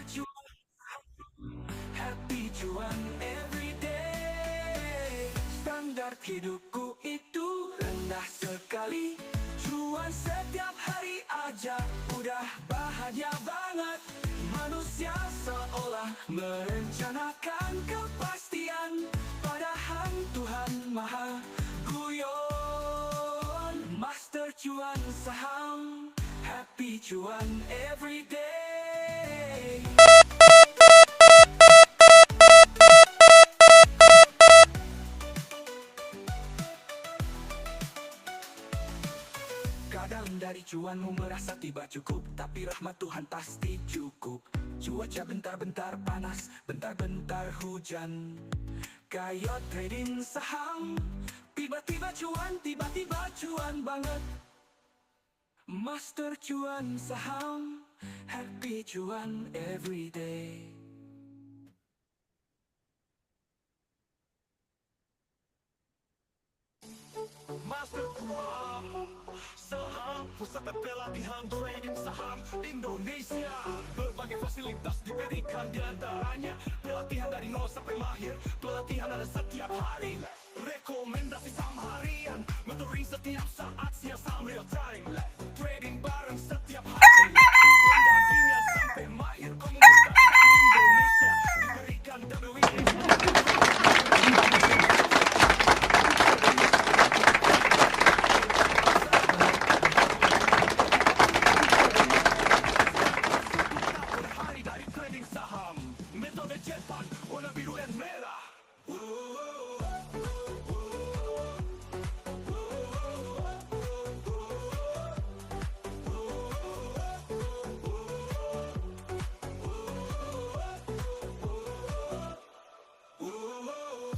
Cuan, happy cuan everyday. Standar hidupku itu rendah sekali. Cuan setiap hari aja udah bahagia banget. Manusia seolah merencanakan kepastian, padahal Tuhan Maha Guyon. Master cuan saham, happy cuan everyday. Kadang dari cuanmu merasa tiba cukup, tapi rahmat Tuhan pasti cukup. Cuaca bentar-bentar panas, bentar-bentar hujan. Kayak trading saham, tiba-tiba cuan banget. Master cuan saham, happy cuan everyday. Master cuan saham, pusat pelatihan trading saham Indonesia. Berbagai fasilitas diberikan, diantaranya pelatihan dari nol sampai mahir. Pelatihan ada setiap hari, rekomendasi saham harian, mentoring setiap saat, siap saham real time. Trading bareng setiap hari, pendampingan sampai mahir. Komunitas saham Indonesia diberikan WIA. Warna biru dan merah.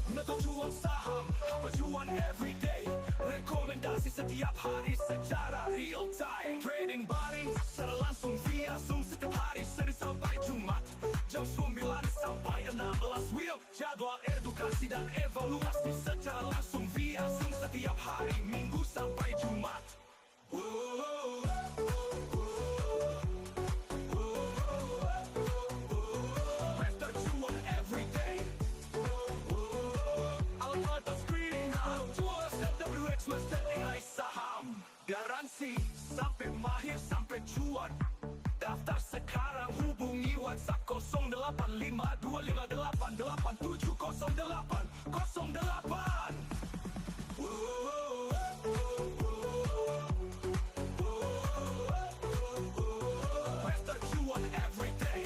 Metode cuan saham, apa cuan everyday. Rekomendasi setiap hari secara real time. Trading bareng secara langsung via Zoom setiap hari, Senin sampai Jumat jam 9 sampai 16 WIB. Jadwal edukasi dan evaluasi secara langsung via Zoom setiap hari, Minggu sampai Jumat. Master cuan everyday. Alat-alat screening, tools FWX, Master AI saham. Garansi sampai mahir sampai cuan. Daftar sekarang, hubungi WhatsApp 0855288708. Master cuan everyday.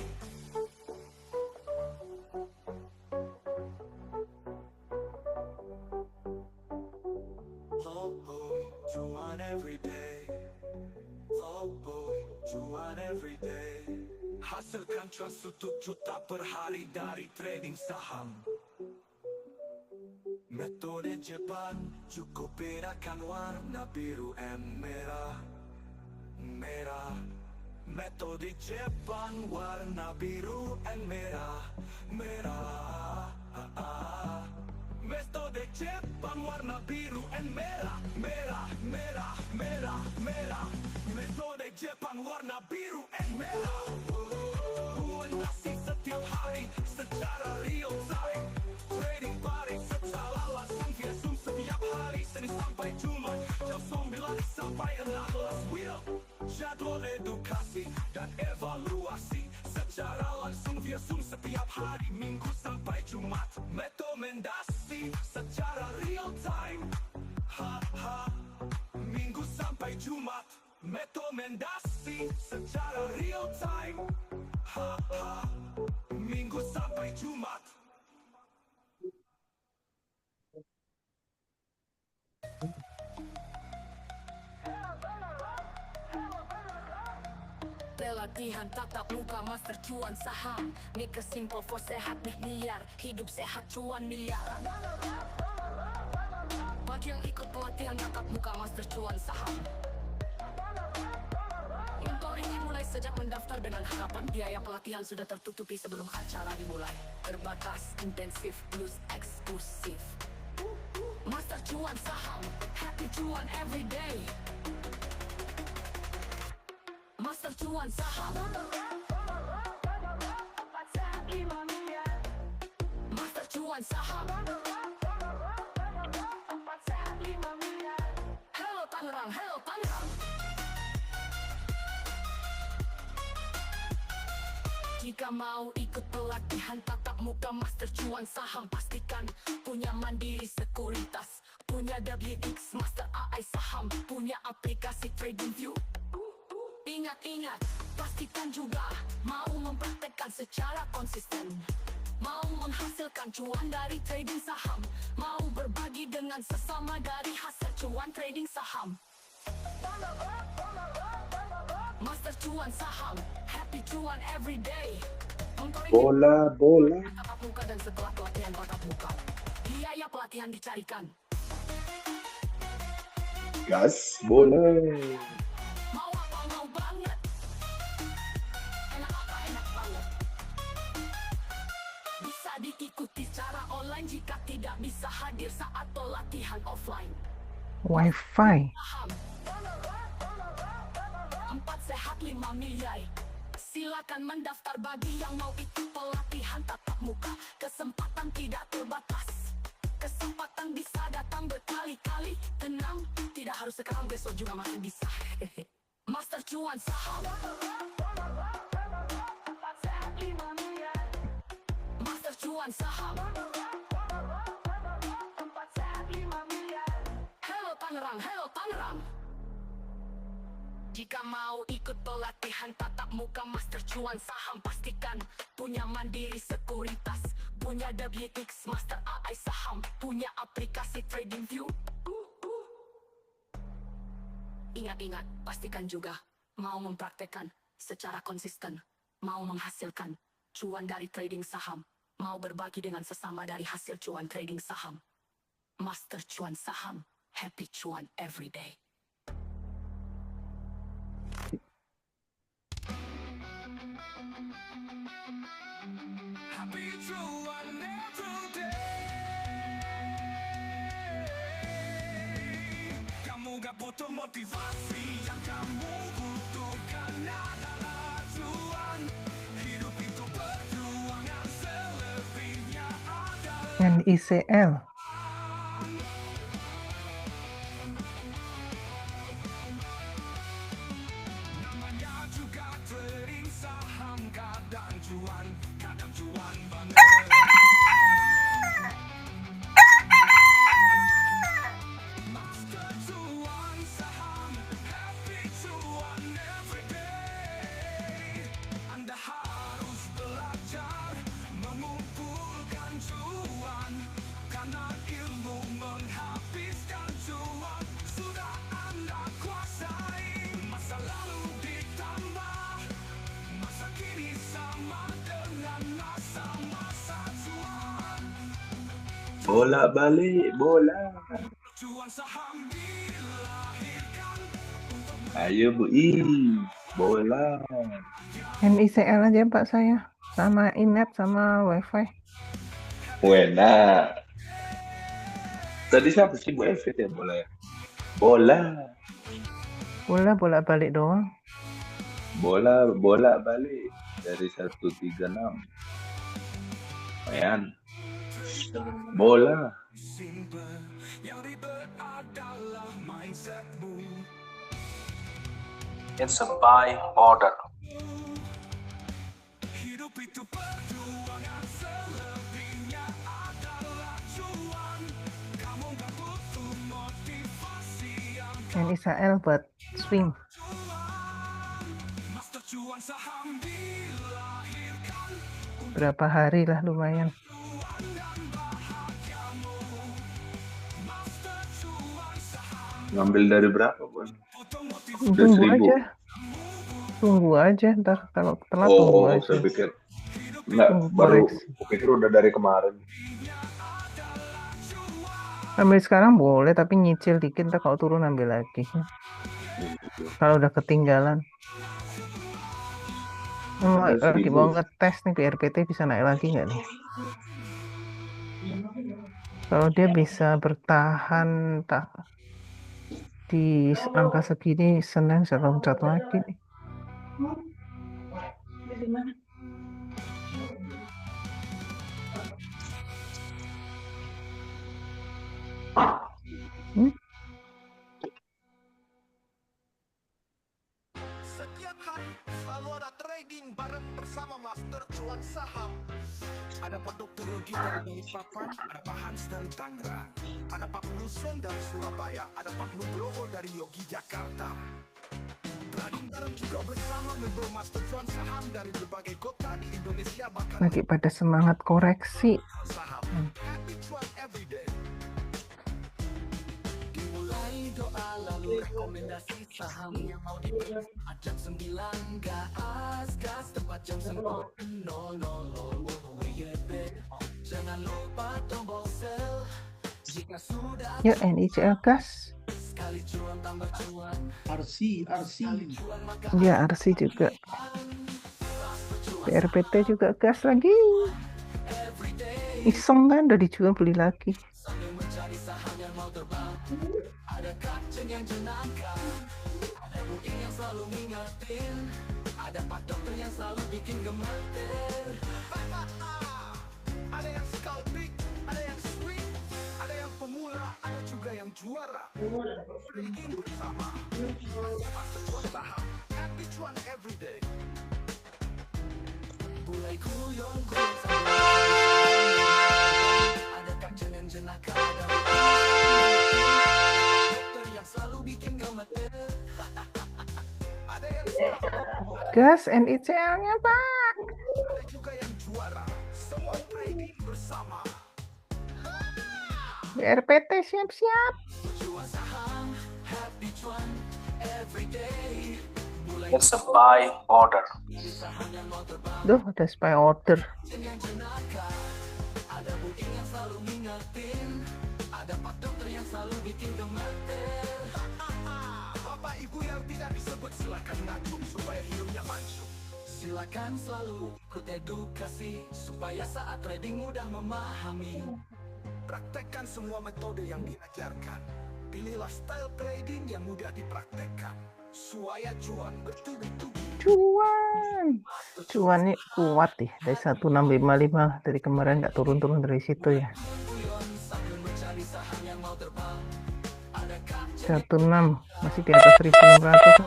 Oh boy, cuan everyday. Oh boy, cuan everyday. Hasilkan cuan 1 juta per hari dari trading saham. Metode Jepang, cukup bedakan warna biru dan merah. Merah. Metode Jepang, warna biru dan merah. Merah. Metode Jepang, warna biru dan merah. Merah, merah, merah, merah. Metode Jepang, warna biru dan merah. Komunikasi setiap hari secara real time. Trading bareng secara langsung via Zoom setiap hari, Senin sampai Jumat jam 9 sampai 16 WIB. Jadwal edukasi dan evaluasi secara langsung via Zoom setiap hari, Minggu sampai Jumat. Rekomendasi secara real time, Minggu sampai Jumat. Rekomendasi secara real time, Minggu sampai Jumat. Pelatihan tatap muka master cuan saham. Make it simple for sehat nih liar. Hidup sehat cuan miliar. Bagi yang ikut pelatihan tatap muka master cuan saham, mentoring dimulai sejak mendaftar dengan harapan biaya pelatihan sudah tertutupi sebelum acara dimulai. Terbatas, intensif, plus eksklusif. Master cuan saham, happy cuan everyday. Master cuan saham, cuan saham. Hello Tangerang, hello Tangerang. Jika mau ikut pelatihan tatap muka master cuan saham, pastikan punya Mandiri Sekuritas, punya WX Master AI Saham, punya aplikasi TradingView. Ingat-ingat, pastikan juga mau mempraktekkan secara konsisten, mau menghasilkan cuan dari trading saham, mau berbagi dengan sesama dari hasil cuan trading saham. Master cuan saham, happy cuan every day. Bola, bola. Tatap muka dan setelah pelatihan tatap muka, biaya pelatihan dicarikan. Gas, bola. Mau apa mau banget. Enak apa enak banget. Bisa diikuti secara online jika tidak bisa hadir saat pelatihan offline. Wi-Fi. Paham? 4 sehat 5 nilai. Silakan mendaftar bagi yang mau ikut pelatihan tatap muka. Kesempatan tidak terbatas. Kesempatan bisa datang berkali-kali. Tenang, tidak harus sekarang, besok juga masih bisa. Master cuan saham. Master cuan saham. Hello Tangerang, hello Tangerang. Jika mau ikut pelatihan tatap muka master cuan saham, pastikan punya Mandiri Sekuritas, punya WX Master AI Saham, punya aplikasi TradingView. Ingat-ingat, pastikan juga mau mempraktekkan secara konsisten, mau menghasilkan cuan dari trading saham, mau berbagi dengan sesama dari hasil cuan trading saham. Master cuan saham, happy cuan every day. Happy cuan every day. Kamu gak butuh motivasi, yang kamu butuhkan adalah cuan. Hidup itu perjuangan, selebihnya adalah NICL. namanya juga trading saham. Kadang cuan banget. Master cuan saham, happy cuan every day. Anda harus belajar mengumpulkan cuan, karena ilmu menghabiskan cuan sudah Anda kuasai. Masa lalu ditambah masa kini sama dengan masa-masa cuan. Bola balik, bola. Cuan saham dilahirkan untuk Ayo Bu bola. NICL aja Pak saya. Sama Inet sama Wi-Fi. Wena. Tadi siapa sih Bu Evit ya bola ya? Bola. Bola balik doang. Bola balik dari 136. Lumayan. Bola. simple, yang ribet adalah mindsetmu. It's a buy order. Hidup itu perjuangan, selebihnya adalah cuan. Kamu gak butuh motivasi, yang NICL buat swing. master cuan saham dilahirkan. Berapa hari lah lumayan. Ngambil dari berapa Bu? Tunggu 10.000. aja. Tunggu aja. Ntar kalau telat tunggu Oh, aja. saya pikir enggak, Tunggu baru koreksi. aku pikir udah dari kemarin. Ambil sekarang boleh, tapi nyicil dikit. Ntar kalau turun ambil lagi. Kalau udah ketinggalan. Lagi mau ngetes nih BRPT bisa naik lagi nggak nih? Kalau dia bisa bertahan tak di angka segini, Senin bisa loncat lagi nih. bersama Master Cuan Saham. Ada Pak Dr. Yogi dari Balikpapan, ada Pak Hans dari Tangerang, ada Pak Nusron dari Surabaya, ada Pak Nugroho dari Yogyakarta. Trading bareng juga bersama member Master Cuan Saham dari berbagai kota di Indonesia, bahkan Lagi pada semangat koreksi. saham. Happy Cuan everyday. Dimulai doa lalu rekomendasi saham yang mau dibeli. Jam 9 gas tepat jam 10:00 WGB. Jangan lupa tombol sell. Jika sudah Yuk NICL gas. sekali cuan tambah cuan. RC. Cuan maka Ya RC juga. PRPT juga gas lagi. Iseng kan udah dijual beli lagi. sambil mencari saham yang mau terbang. Ada kapten yang jenaka, ada booking yang selalu ngingetin, ada Pak Dokter yang selalu bikin gemeter. Ada yang scalping, ada yang swing, ada yang pemula, ada juga yang juara. Trading bersama Master Cuan Saham. Happy Cuan everyday. Mulai guyon sambil ada kapten yang jenaka, ada dokter yang selalu bikin gemeter. Ada yang Gas NICL-nya Pak. ada juga yang juara. Semua trading bersama. PRPT siap-siap. Cuan saham, happy cuan everyday. Mulai It's a buy order. saham yang mau terbang. Duh, ada spy order. Yang jenaka, ada booking yang selalu ngingetin, ada Pak Dokter yang selalu bikin gemeter. Bapak Ibu yang tidak disebut silakan ngacu supaya hidupnya maju. Silakan selalu ikut edukasi supaya saat trading mudah memahami. Praktekkan semua metode yang diajarkan. Pilihlah style trading yang mudah dipraktekkan. Supaya cuan betul-betul. Cuan nih kuat ya. Dari 1655 dari kemarin nggak turun-turun dari situ ya. Guyon sambil mencari saham yang mau terbang. Ada kapten 16 masih di atas 1600.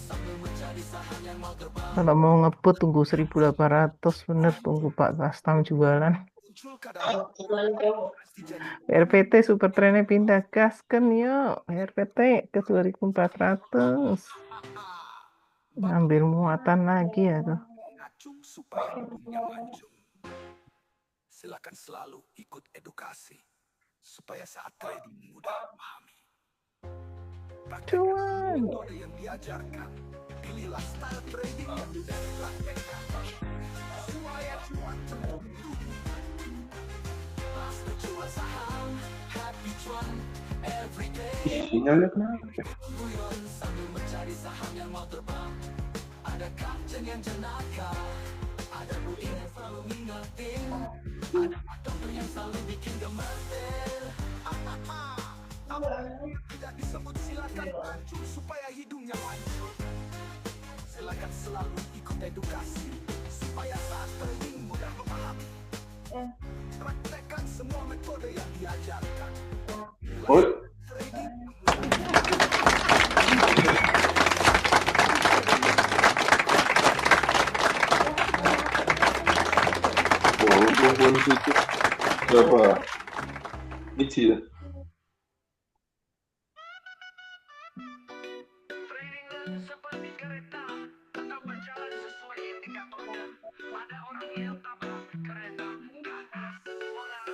sambil mencari saham yang mau terbang. Kalau mau ngebut tunggu 1800 bener, tunggu Pak Kastam jualan. Muncul kadang RPT super trennya pindah gas kan yuk. RPT ke 2400. Ngambil muatan lagi ya tuh. ngacu supaya hidupnya maju. Silakan selalu ikut edukasi supaya saat trading mudah memahami. Praktekkan Cuan. metode yang diajarkan. Pilihlah style trading yang mudah dipraktekkan. Supaya cuan betul-betul. Master cuan saham, happy cuan everyday. Sinyalnya kenapa? Guyon sambil mencari saham yang mau terbang. Ada kapten yang jenaka, ada booking yang selalu ngingetin, ada Pak Dokter yang selalu bikin gemeter. Apa yang tidak disebut silakan maju supaya hidungnya maju. Silakan selalu ikut edukasi supaya saat trading mudah memahami. Praktekkan semua metode yang diajarkan. Oh, Trading bukan situ. Berapa? Biji ya?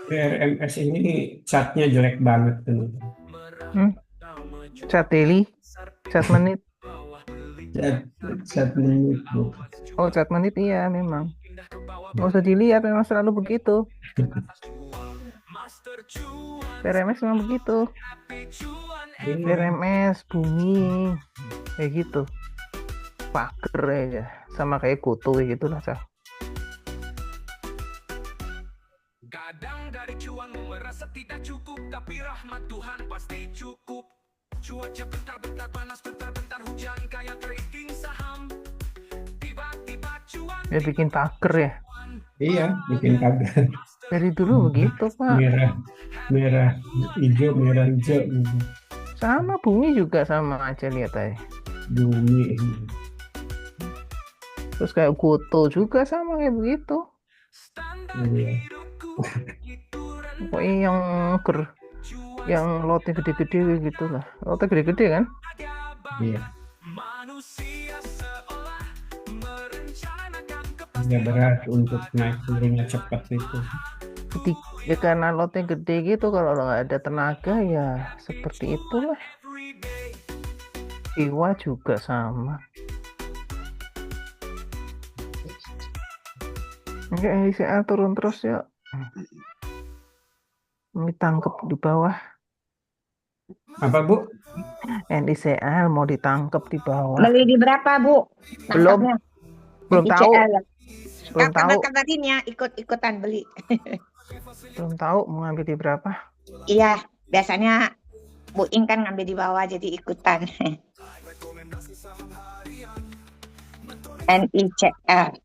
PRMS ini catnya jelek banget tuh. Cat daily, cat menit. Cat menit tuh. Oh, cat menit iya memang. Nggak usah dilihat, memang selalu begitu. PRMS memang begitu. PRMS, bumi, kayak gitu. Pager aja, sama kayak kutu kayak gitu lah, Cah. kadang dari cuanmu merasa tidak cukup, tapi rahmat Tuhan pasti cukup. Cuaca bentar-bentar panas, bentar-bentar hujan, kayak trading saham. Tiba-tiba cuan Dia bikin pager ya. Iya, bikin kaget. Dari dulu begitu, Pak. Merah, hijau, merah, hijau. Sama bumi juga sama aja, lihat aja. Bumi. Terus kayak Goto juga sama kayak begitu. Iya. Pokoknya yang lotnya gede-gede gitu lah. Lotnya gede-gede kan? Iya. Manusia seolah merencanakan Dia berat untuk naik turunnya cepat itu. Ya karena lotnya gede gitu, kalau nggak ada tenaga ya seperti itulah. Jiwa juga sama. Enggak, NDCA turun terus ya. Ini tangkep di bawah. Apa, Bu? NDCA mau ditangkep di bawah. Beli di berapa, Bu? Belum. Nangkapnya? Belum tahu. ICL ya? Belum tahu. Kabarin ya, ikut-ikutan beli. Belum tahu mau ngambil di berapa. Iya, biasanya Bu Ing kan ngambil di bawah jadi ikutan. NICL.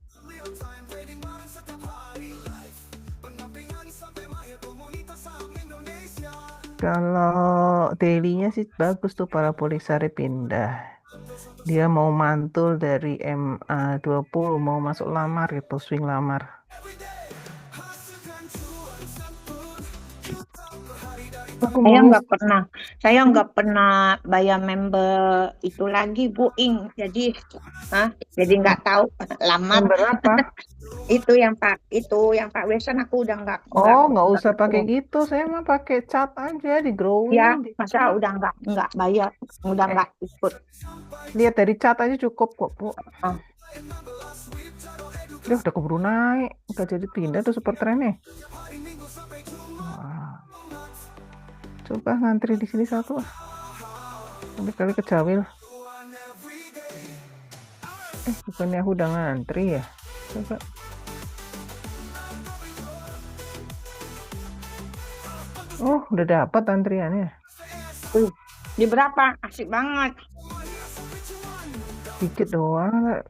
Kalau daily-nya sih bagus tuh, para Polisari pindah. Dia mau mantul dari MA20, mau masuk lamar gitu, swing lamar. Saya nggak pernah bayar member itu lagi, Bu Ing. Jadi nggak tahu lamar. Berapa? Itu yang Pak Wilson aku udah nggak. Oh, nggak usah pakai gitu. Saya mah pakai cat aja di growing. Ya, masa udah nggak bayar, udah nggak ikut. Lihat dari cat aja cukup kok, Bu. Oh. Dia udah keburu naik, nggak jadi pindah tuh super trennya. Wah. Coba ngantri di sini satu. Sampai kali kejawil. Bukannya aku udah ngantri ya? Coba. Oh, udah dapat antriannya. Di berapa? Asik banget. Dikit doang.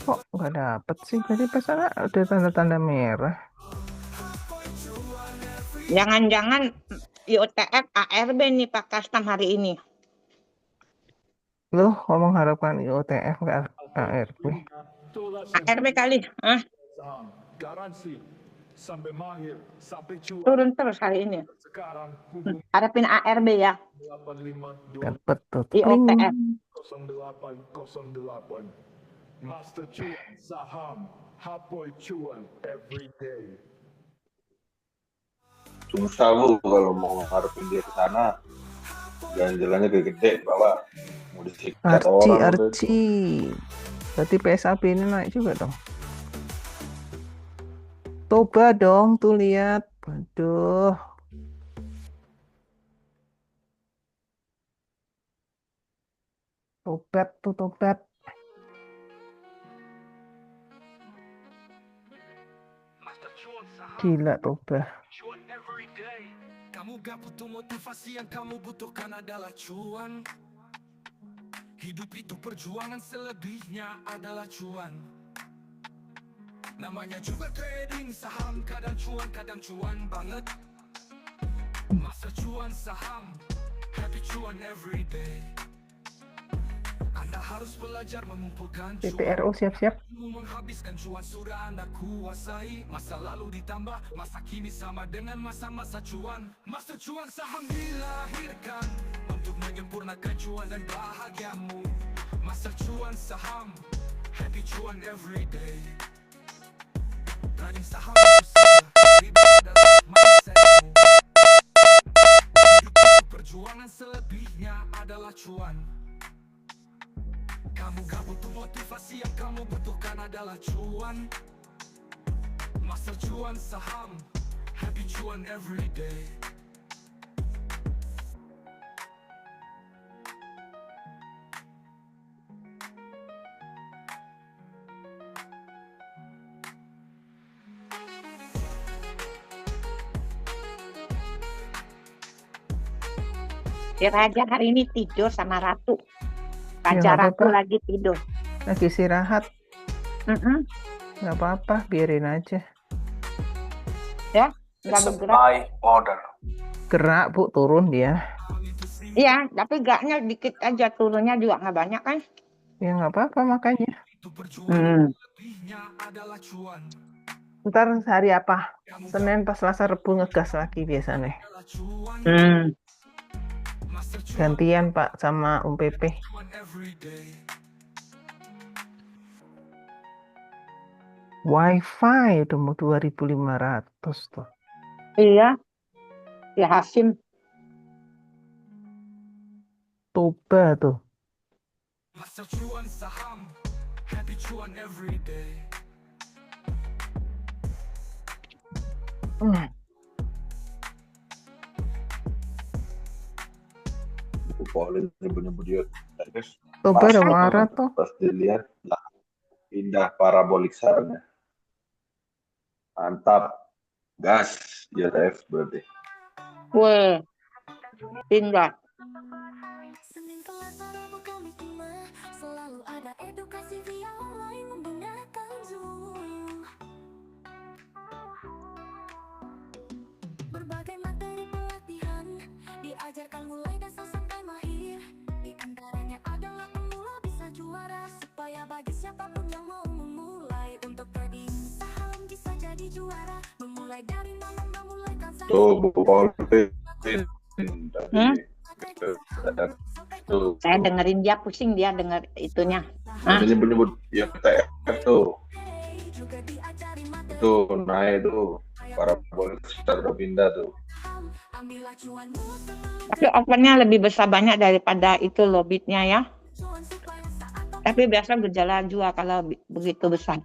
Kok nggak dapet sih? Tadi pesan ada tanda-tanda merah. Jangan-jangan IOTF ARB nih Pak Kastam hari ini. Loh, ngomong harapan IOTF ke ARB. ARB kali. Garansi sampai mahir sampai cuan. Turun terus hari ini. Sekarang hubungi Harapin ARB ya. 852 Dapet tuh. IOTF. 0808. Master cuan saham Hapoy cuan everyday. Susah Bu kalau mau ngarepin dia ke sana. Jalan-jalannya gede-gede, bawa mau disikat orang. Arci. Berarti PSAB ini naik juga dong. Coba dong tuh lihat. Waduh. Tobat. Gila Toba. Kamu gak butuh motivasi, yang kamu butuhkan adalah cuan. Hidup itu perjuangan, selebihnya adalah cuan. Namanya juga trading saham, kadang cuan banget. Masa cuan saham, happy cuan everyday. Anda harus belajar mengumpulkan cuan. PPRO siap-siap. Menghabiskan cuan sudah Anda kuasai. Masa lalu ditambah masa kini sama dengan masa-masa cuan. Masa cuan saham dilahirkan untuk menyempurnakan cuan dan bahagiamu. Masa cuan saham, happy cuan everyday. Trading saham susah, riba adalah mindsetmu. Hidup itu perjuangan, selebihnya adalah cuan. Kamu gak butuh motivasi, yang kamu butuhkan adalah cuan. Masa cuan saham, happy cuan everyday. Si Raja hari ini tidur sama Ratu. Ya, Raja nggak Ratu apa-apa. lagi tidur. Lagi istirahat. Mm-mm. Nggak apa-apa, biarin aja. Ya, nggak It's a bergerak. buy order. Gerak Bu, turun dia. Iya, tapi geraknya dikit aja, turunnya juga nggak banyak kan? Ya nggak apa-apa makanya. Lebihnya adalah cuan. Ntar hari apa? Senin pas Selasa Rebu ngegas lagi biasanya. Gantian Pak sama PP. Wifi udah mau 2.500 tuh. Iya, ya Hasim. Toba tuh. Master cuan saham, happy cuan every day. Paulin nyebut-nyebut dia. Terus Toba udah marah tuh. pas dilihat lah, pindah parabolik sarnya. Mantap. Gas JTF berarti. Weh, pindah. Senin, Selasa, Rabu, Kamis, Jumat selalu ada edukasi via online menggunakan Zoom. Berbagai materi pelatihan diajarkan mulai dasar sampai mahir. Di antaranya adalah pemula bisa juara, supaya bagi siapapun yang mau memulai untuk trading saham bisa jadi juara. Memulai dari nol, memulaikan saham. Tuh Bu Paulin. Tuh. Saya dengerin dia pusing, dia denger itunya. Nyebut-nyebut JTF tuh. Itu naik tuh. Parabolik sar udah pindah tuh. Tapi opennya lebih besar banyak daripada itu loh bitnya ya. Tapi biasa gejala juga kalau begitu besar.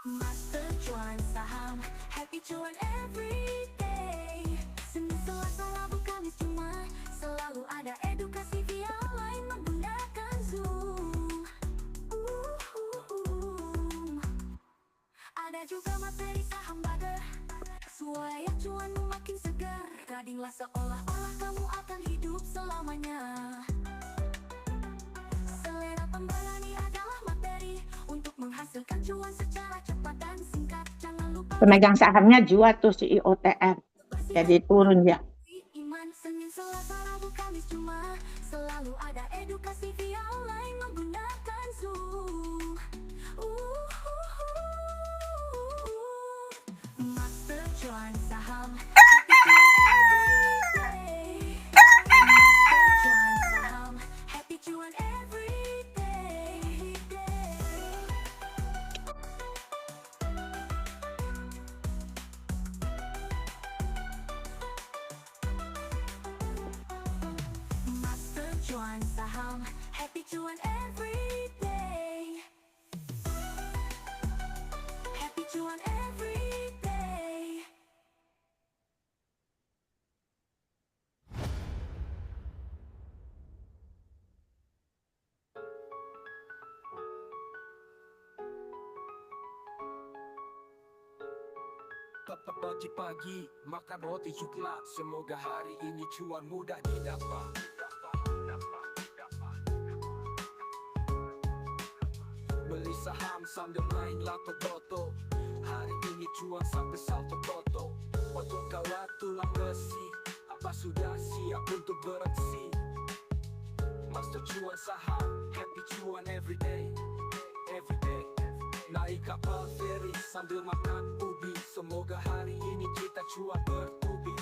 Master cuan saham, happy cuan every day. Senin, Selasa, Rabu, Kamis, Jumat selalu ada edukasi via online menggunakan Zoom. Ada juga materi saham bagger, supaya cuanmu makin segar. Tradinglah seolah-olah kamu akan hidup selamanya. Selera pemberani adalah materi untuk menghasilkan cuan secara cepat dan singkat. Jangan lupa Pemegang sahamnya Jua tuh si IOTR. Jadi turun ya. iman. Senin, Selasa, Rabu, Kamis, Jumat selalu ada edukasi via online menggunakan Zoom. Master cuan saham, happy cuan saham, happy cuan every day. Master cuan saham, happy cuan every day. Happy cuan every day. Pagi-pagi makan roti coklat, semoga hari ini cuan mudah didapat. Beli saham sambil main lato toto, hari ini cuan sampai salto toto. Potong kawat tulang besi, apa sudah siap untuk beraksi? Master cuan saham, happy cuan everyday, everyday. Naik kapal feri sambil makan ubi, semoga hari ini kita cuan bertubi.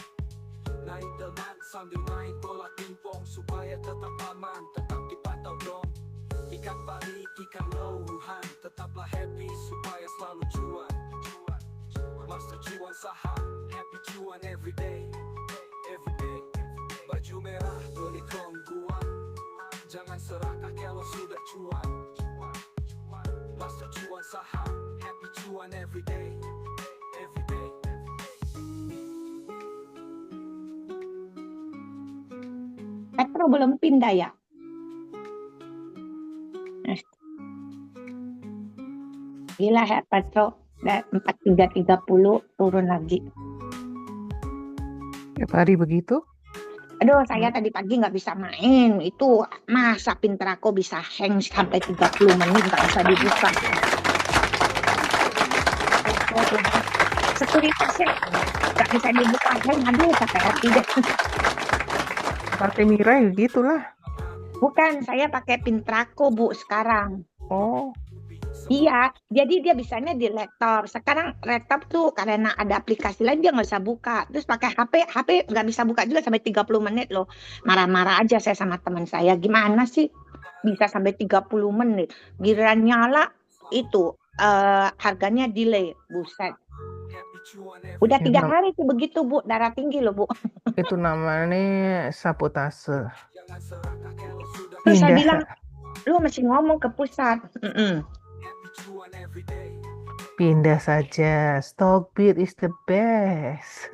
Naik teman sambil main bola pingpong, supaya tetap aman, tetap dipantau dong. Ikan pari, ikan louhan, tetaplah happy supaya selalu cuan. Master cuan saham, happy cuan everyday, everyday. Baju merah beli kongguan, jangan serakah kalau sudah cuan. Master cuan saham, happy cuan everyday, everyday. Petro belum pindah ya? Gila ya Petro. 4330 turun lagi. Tiap hari begitu. Aduh, saya tadi pagi nggak bisa main. Itu masa Pintraco bisa hang sampai 30 menit nggak bisa dibuka. Sekuritasnya nggak bisa dibuka hang. Aduh, pakai hati deh. Pakai Mirai gitulah. Bukan, saya pakai Pintraco, Bu, sekarang. Oh, Iya, jadi dia bisanya di laptop. Sekarang laptop tuh karena ada aplikasi lain dia nggak bisa buka. Terus pakai HP nggak bisa buka juga sampai 30 menit loh. Marah-marah aja saya sama teman saya. Gimana sih bisa sampai 30 menit? Giliran nyala itu harganya delay. Buset. Udah 3 hari tuh begitu, Bu. Darah tinggi loh, Bu. itu namanya sabotase. Terus saya Pindah, bilang, lu masih ngomong ke pusat. pindah saja. Stockbit is the best.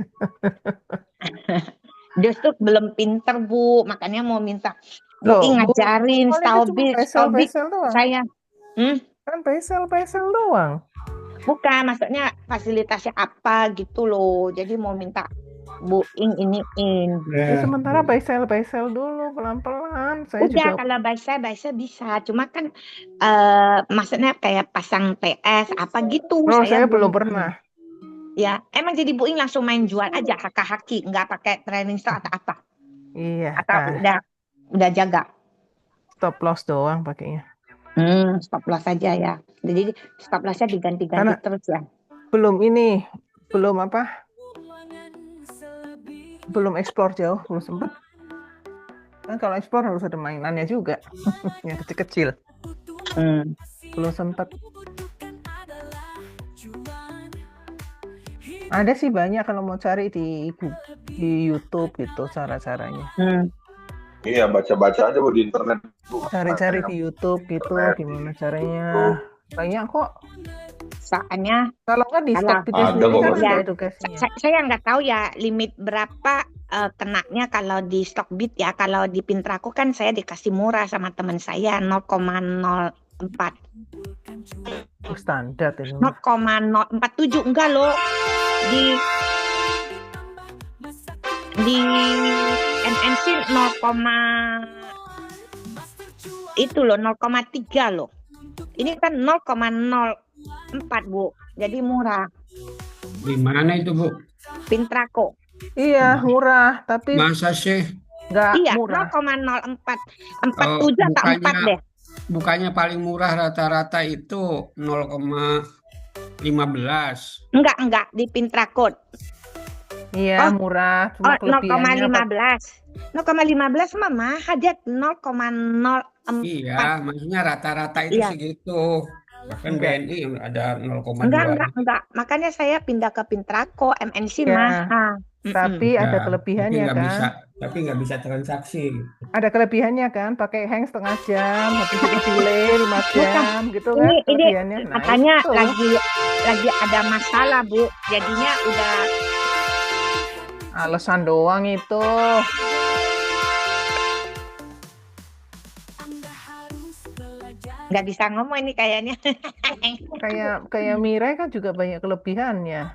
Dia tuh belum pinter, Bu. Makanya mau minta Loh, Bu Bu, ngajarin kan itu cuma Stobit pesel doang. saya. Kan pesel doang. Bukan, maksudnya fasilitasnya apa gitu loh. Jadi mau minta Bu Ing iniin. Ya, sementara pesel dulu pelan-pelan. Saya Udah, juga kalau Baisa bisa. Cuma kan maksudnya kayak pasang TS apa gitu. saya belum pernah. Ya, emang jadi Bu Ing langsung main jual aja haki-haki, nggak pakai training store atau apa? Iya. Atau udah jaga? Stop loss doang pakainya. Stop loss aja ya. Jadi stop lossnya diganti-ganti terus ya. Belum explore jauh, belum sempet. Kan kalau explore harus ada mainannya juga, yang kecil-kecil. Belum sempet. Ada sih banyak kalau mau cari di YouTube gitu cara-caranya. Iya, baca-baca aja Bu di internet. Cari-cari di YouTube gitu gimana caranya. Banyak kok. Soalnya kalau nggak di Stockbit sendiri kan ada edukasinya. Saya nggak tahu ya limit berapa kenanya kalau di Stockbit ya. Kalau di Pintraco kan saya dikasih murah sama teman saya 0,04. Standar ini. 0,047 enggak loh. Di MNC 0,3 loh. Ini kan 0,04 Bu. Jadi murah. Di mana itu Bu? Pintraco. Iya murah tapi masa sih? Nggak murah. 0,04 47 atau 4 deh. Bukannya paling murah rata-rata itu 0,15. Enggak di Pintraco. Iya murah, cuma kelebihannya 0,15 mah mahal dia 0,04. Iya, maksudnya rata-rata itu segitu. Bahkan BNI ada 0,2. Enggak. Makanya saya pindah ke Pintraco, MNC mahal. Tapi ada kelebihannya kan? Tapi nggak bisa transaksi. Ada kelebihannya kan? Pakai hang setengah jam, habis itu delay 5 jam gitu kan? Kelebihannya. Katanya lagi ada masalah Bu, jadinya udah alasan doang itu. Nggak bisa ngomong ini kayaknya. kayak Mirai kan juga banyak kelebihannya.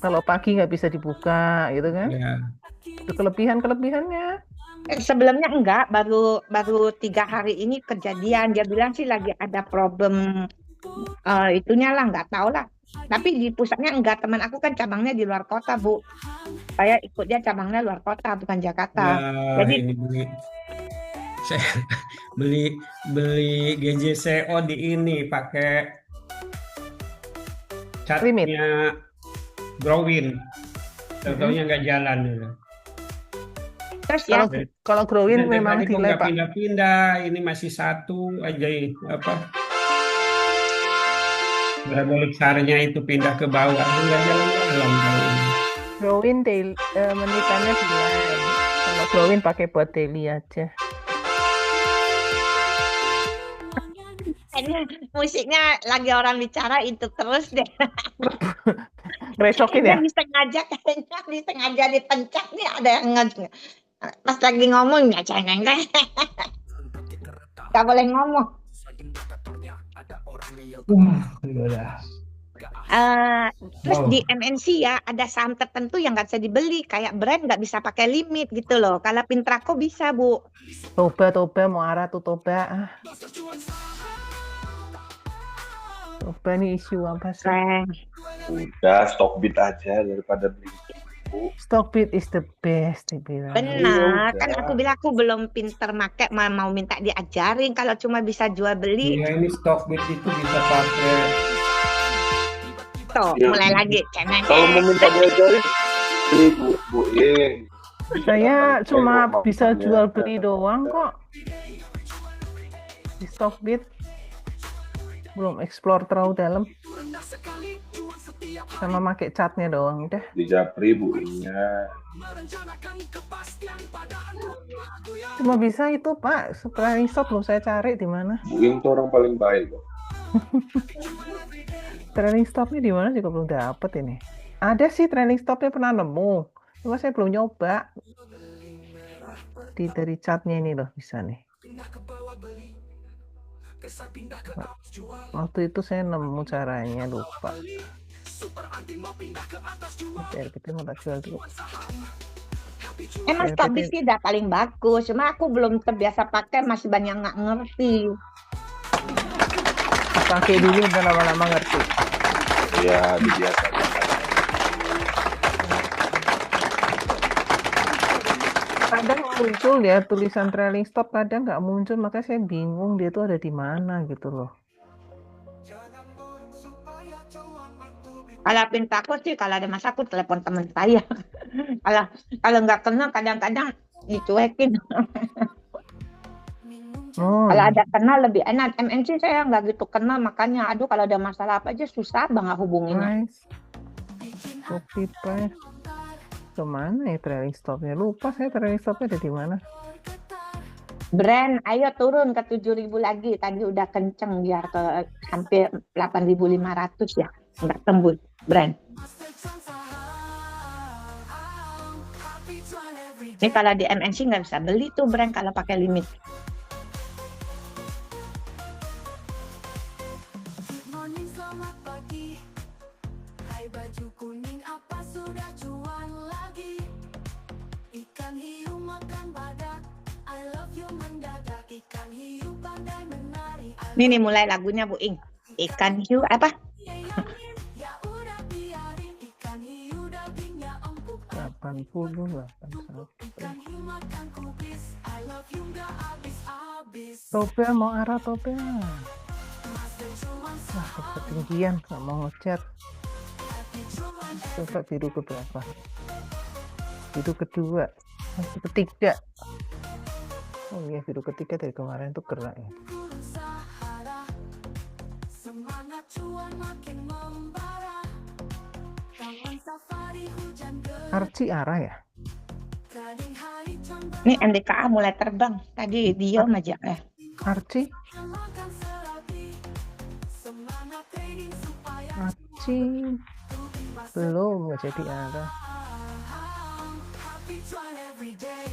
Kalau pagi nggak bisa dibuka gitu kan? Ya. Itu kelebihannya. Sebelumnya enggak, baru 3 hari ini kejadian. Dia bilang sih lagi ada problem itunya lah, nggak tahu lah. Tapi di pusatnya enggak, teman aku kan cabangnya di luar kota Bu. Saya ikut dia cabangnya luar kota bukan Jakarta. Ya, jadi ini saya beli GJCO di ini pakai catnya Growin. Tentunya nggak jalan gitu. Terus ya kalau Growin memang delay Pak. Pindah-pindah, ini masih satu aja apa? Parabolic SAR-nya itu pindah ke bawah, nggak jalan-jalan. Growin menitannya delay. Kalau Growin pakai buat daily aja. Musiknya lagi orang bicara itu terus deh. Resokin ya? Disengaja dipencet nih, ada yang pas lagi ngomong nggak cengeng deh. Nggak boleh ngomong. Udah. Terus Oh, di MNC ya ada saham tertentu yang nggak bisa dibeli, kayak brand nggak bisa pakai limit gitu loh. Kalau Pintrako bisa, Bu. Toba mau arah tuh Toba. Toba nih isu apa sih? Udah stock bid aja daripada beli itu, Bu. Stockbit is the best dibilang. Benar, Iya, kan udah. aku bilang aku belum pinter make, mau minta diajarin. Kalau cuma bisa jual beli, iya ini Stockbit itu bisa pakai tuh Iya. mulai lagi cemeng. Kalau mau minta diajarin, beli Bu In. Saya cuma Kalau bisa mamanya jual beli doang kok di Stockbit. Belum explore terlalu dalam. Sama pakai catnya doang udah. di Japri Bu Innya. Cuma bisa itu Pak, trailing stop belum saya cari di mana. Bu In tuh orang paling baik kok. Trailing stopnya di mana juga belum dapet ini. Ada sih trailing stopnya pernah nemu, cuma saya belum nyoba. Dari catnya ini loh bisa nih. Waktu itu saya nemu caranya lupa. RPT mau tak jual dulu. Emang Stockbit sih udah paling bagus, cuma aku belum terbiasa pakai, masih banyak nggak ngerti. Pakai dulu dan lama-lama ngerti. Iya, dibiasakan. Kadang muncul ya tulisan trailing stop, kadang nggak muncul, makanya saya bingung dia tuh ada di mana gitu loh. Kalau Pintrako sih kalau ada masa aku telepon teman saya. kalau nggak kenal kadang-kadang dicuekin. Oh, Kalau ada kenal lebih enak. MNC saya nggak gitu kenal, makanya aduh kalau ada masalah apa aja susah banget hubunginnya. price, copy price. Kemana ya trailing stopnya? Lupa saya trailing stopnya ada di mana. Brand, ayo turun ke 7.000 lagi. Tadi udah kenceng biar ke hampir 8.500 ya. Nggak tembus brand. Ini kalau di MNC nggak bisa beli tuh brand kalau pakai limit. Morning selamat pagi. Hai baju kuning apa sudah cuan lagi? Ikan hiu makan badak. I love you mendadak. Ikan hiu pandai menari. Ini nih mulai lagunya Bu Ing. Ikan hiu apa? Ya udah biarin. Ikan hiu dagingnya empuk. 80, 81. Ikan hiu makan kubis. I love you nggak habis-habis. Toba mau arah Toba. Mas dan cuman Wah, ketinggian, nggak mau ngecat. happy cuman Coba biru keberapa? Biru kedua, ketiga. Oh iya, biru ketiga dari kemarin tuh gerak ya. gurun Sahara. Semangat cuan makin membara. Taman safari hujan gelap. Arci arah ya? Gading hari condong Ini MDKA mulai terbang. Tadi diam aja. Arci, makan serabi. Semangat trading supaya Arci belum nggak jadi arah. happy cuan every day.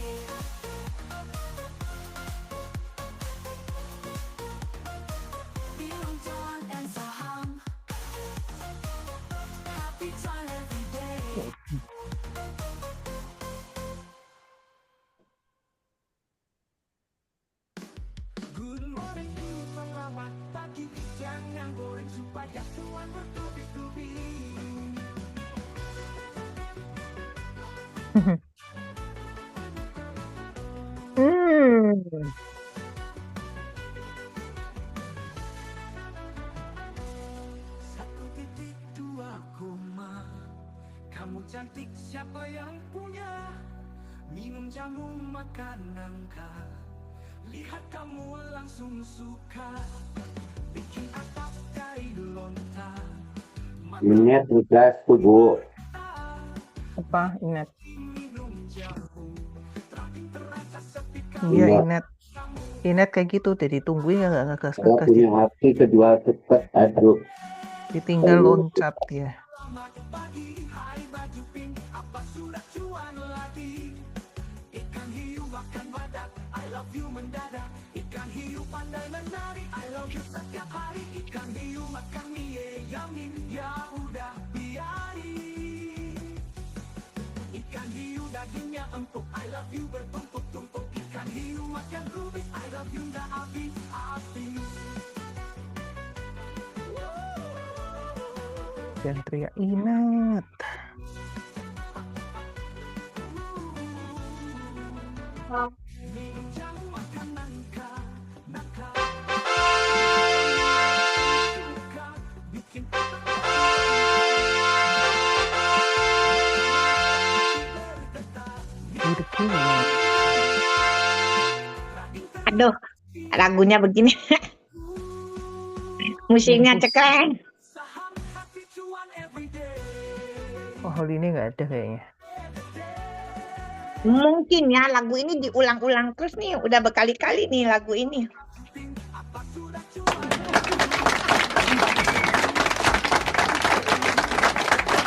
Bilang cuan dan saham. Happy cuan every day. Good morning, selamat pagi. Jangan boring supaya cuan bertubi-tubi. Satu titik dua koma. Kamu cantik, siapa yang punya? Minum jamu, makan nangka. Lihat kamu langsung suka. Bikin atap dari lontar. Minyak udah tuh Bu. Apa? Inet. Minum jamu. Terakhir terasa sepi. Iya, Iya. Inet. Inet kayak gitu, udah ditungguin nggak ngegas Kalau ngegas, punya hati kedua cepet, aduh. ditinggal loncat ya. Selamat pagi, hai baju pink. Apa sudah cuan lagi? Ikan hiu makan badak. I love you mendadak. Ikan hiu pandai menari, I love you setiap hari. Ikan hiu makan mie yamin, ya udah biarin. Ikan hiu dagingnya empuk, I love you bertumpuk-tumpuk. Ikan hiu makan rubis, I love you nggak habis-habis. Dan teriak inat. Minum jamu makan nangka, nangka. Suka bikin Aduh, lagunya begini. Musiknya cekreng. Oh, Holi ini nggak ada kayaknya. Mungkin ya lagu ini diulang-ulang terus nih, udah berkali-kali nih lagu ini.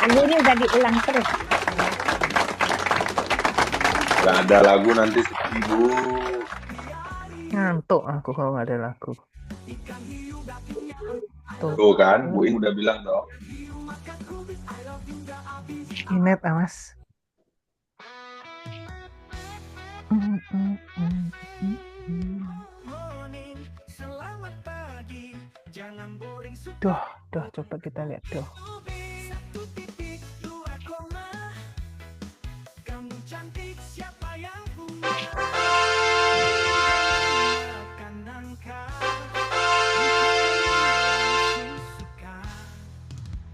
Lagu ini udah diulang terus. Gak ada lagu nanti sepi, Bu. Ngantuk aku kalau nggak ada lagu. Tuh kan, Bu In udah bilang dong. Inet, Mas. Selamat pagi, jangan boring. Doh, coba kita lihat doh. 1.2 koma. Kamu cantik, siapa yang punya? Makan nangka. Suka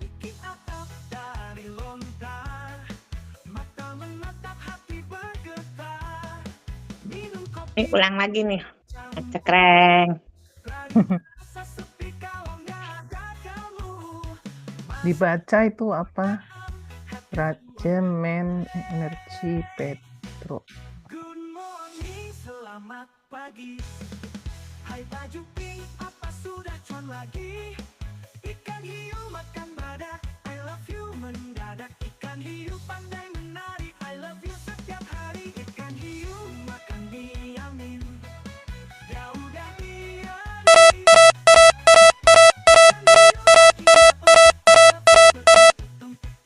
bikin atap dari lontar. Mata menatap, hati bergetar. Minum kopi. Ini ulang lagi nih. Cekreng. Dibaca itu apa? Raja Men Energi Petro. Good morning, selamat pagi. Hai baju pink, apa sudah cuan lagi? Ikan hiu makan badak, I love you mendadak. Ikan hiu pandai menari, I love you setiap hari. Ikan hiu makan mie yamin, ya udah biarin.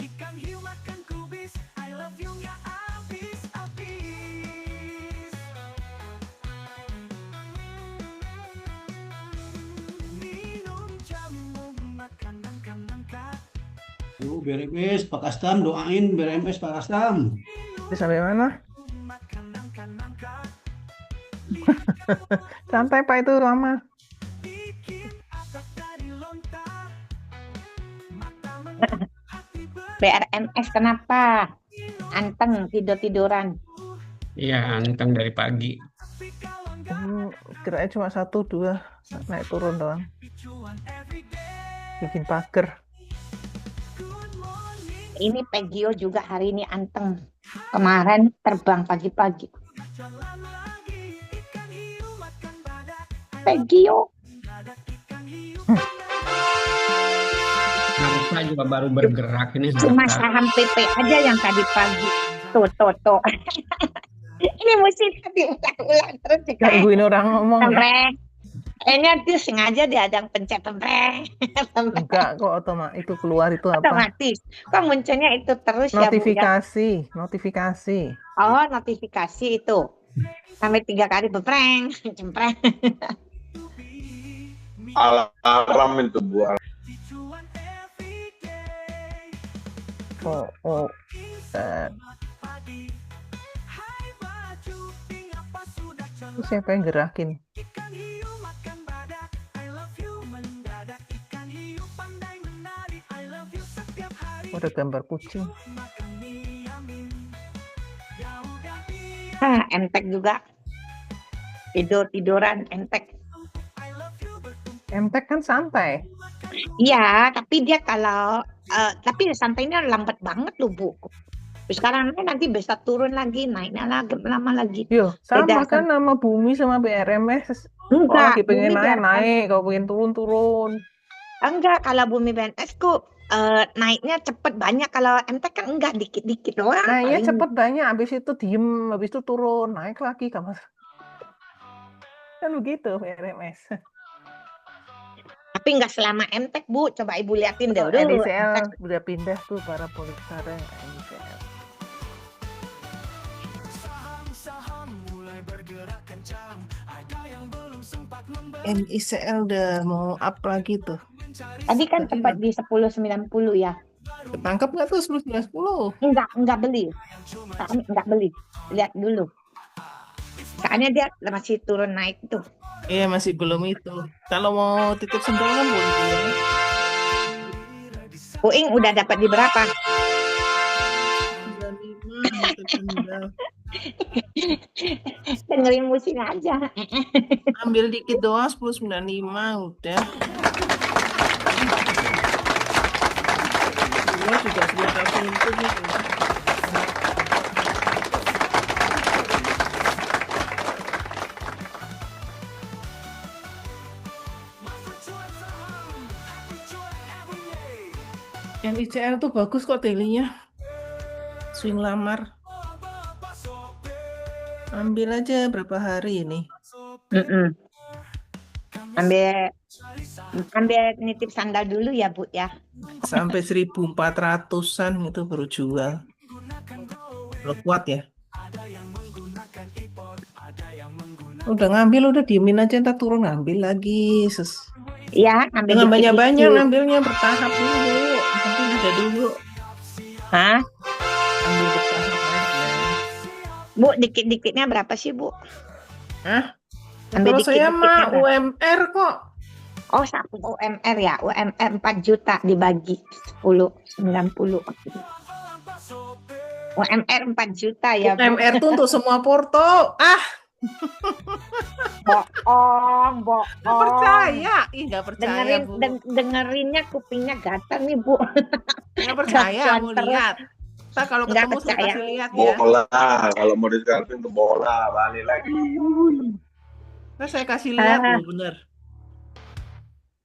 Ikan hiu makan kubis, I love you nggak habis-habis. Minum jamu makan nangka. Yuk, beres Pak Kastam, doain beres Pak Kastam. Ini sampai mana? Makan nangka. Santai Pak, itu lama. Bikin atap dari lontar. Mata menatap, hati BRMS kenapa? Anteng tidur-tiduran. Iya, anteng dari pagi. Kirain cuma 1-2 naik turun doang. Bikin pager. Ini Pegio juga hari ini anteng. Kemarin terbang pagi-pagi. Pegio. Harta juga baru bergerak ini. Cuma Harta. saham PP aja yang tadi pagi. Tuh. Ini musik diulang-ulang terus. Gangguin orang ngomong. Tempreng. Ini tuh sengaja diadang pencet tempreng. Enggak kok, itu keluar itu apa? Otomatis. Kok munculnya itu terus ya, Bu? Notifikasi. Oh, notifikasi itu. Sampai 3 kali bepreng, cempreng. Alarm itu, Bu. Itu siapa yang gerakin? Ada gambar kucing. Entek juga. Tiduran entek. Entek kan santai. Iya, tapi dia kalau tapi santainya lambat banget loh, Bu. Sekarang nanti bisa turun lagi, naiknya lagi lama lagi. Yo, sama Beda kan nama bumi sama BRMS. Kalau Enggak, lagi pengen bumi naik, kalau pengen turun. Enggak, kalau bumi BNS ku naiknya cepet banyak. Kalau MTek kan enggak, dikit-dikit doang. Naiknya paling. cepet banyak, habis itu diem, habis itu turun, naik lagi. Kan begitu RMS. Tapi nggak selama MTEK, Bu. Coba Ibu liatin deh Oh, dulu. NICL udah pindah tuh para Polistara NICL. Saham-saham mulai bergerak kencang. Ada yang belum sempat NICL udah mau up lagi tuh. Tadi kan sempat di 10.90 ya. Ketangkep nggak tuh 10.90? Enggak beli. Kami enggak beli. Lihat dulu. Soalnya dia masih turun naik tuh. Iya masih belum itu. Kalau mau titip sendal kan boleh dulu. Uing udah dapat di berapa? 95 titip sendal. Dengerin musik aja. Ambil dikit doang 10.95 udah. Gua juga sebentar pintu gitu. Yang ICL tuh bagus kok daily-nya. Swing lamar. Ambil aja berapa hari ini. Ambil nitip sandal dulu ya, Bu ya. Sampai 1.400-an itu baru jual. Kalau kuat ya. Udah ngambil, udah diemin aja, ntar turun ngambil lagi. Ya, ambil Jangan dikit-dikit. banyak-banyak ngambilnya, bertahap dulu. Nanti ada dulu. Hah? Ambil bertahap aja. Bu, dikit-dikitnya berapa sih, Bu? Hah? Ambil Kalau saya mah dikit-dikitnya berapa? UMR kok. Oh, satu UMR ya. UMR 4 juta dibagi 10.90. UMR 4 juta ya, Bu. UMR tuh untuk semua porto. Bohong. Nggak percaya. Ih, nggak percaya, Bu. Dengerinnya kupingnya gatal nih, Bu. Nggak percaya, mau Terus. lihat. Ntar kalau Nggak ketemu saya percaya. kasih lihat ya. Bola, kalau mau di-scalping tuh bola, balik lagi. Ntar saya kasih lihat, Bu, bener.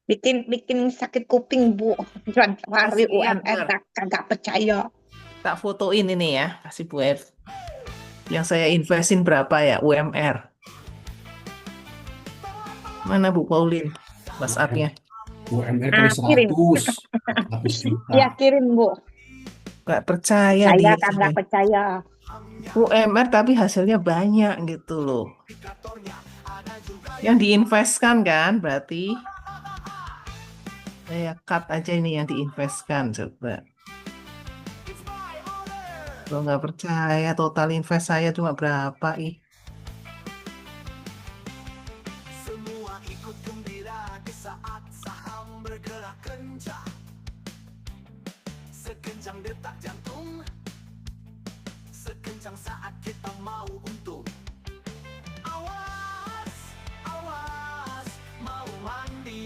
Bikin sakit kuping, Bu. Jual hari Kasih lihat, UMR bener. kagak percaya. Tak fotoin ini ya, kasih Bu Ed. Yang saya investin berapa ya UMR? Mana Bu Pauline? WhatsApp-nya. UMR kali Kirim. 100 juta. Ya, kirim, Bu. Nggak percaya Saya dia. kagak percaya. UMR tapi hasilnya banyak gitu loh. Yang diinvestkan kan berarti. Saya cut aja ini yang diinvestkan coba. Kalau nggak percaya total invest saya cuma berapa ih. Semua ikut gembira di saat saham bergerak kencang. Sekencang detak jantung, sekencang saat kita mau untung. Awas, awas, mau mandi.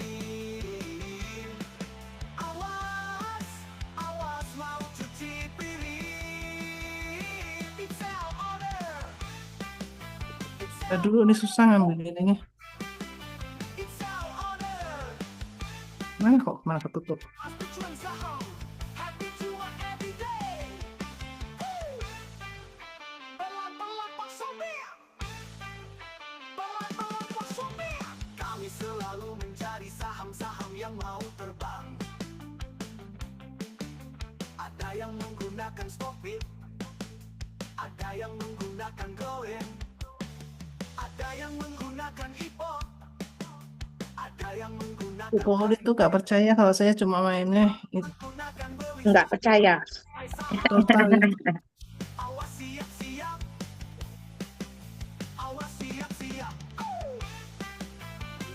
Awas, awas, mau cuci piring. It's our order. Dulu ini susah ngambil ininya. It's our order. Mana ketutup. Tujuan saham, happy cuan every day. Pelan-pelan Pak Somir. Pelan-pelan Pak Somir. Kami selalu mencari saham-saham yang mau terbang. Ada yang menggunakan stopit, ada yang menggunakan goen, ada yang menggunakan hipot, ada yang menggunakan Bu Pauline tuh nggak percaya kalau saya cuma mainnya itu Nggak percaya. total ini. Awas siap-siap. Awas siap-siap.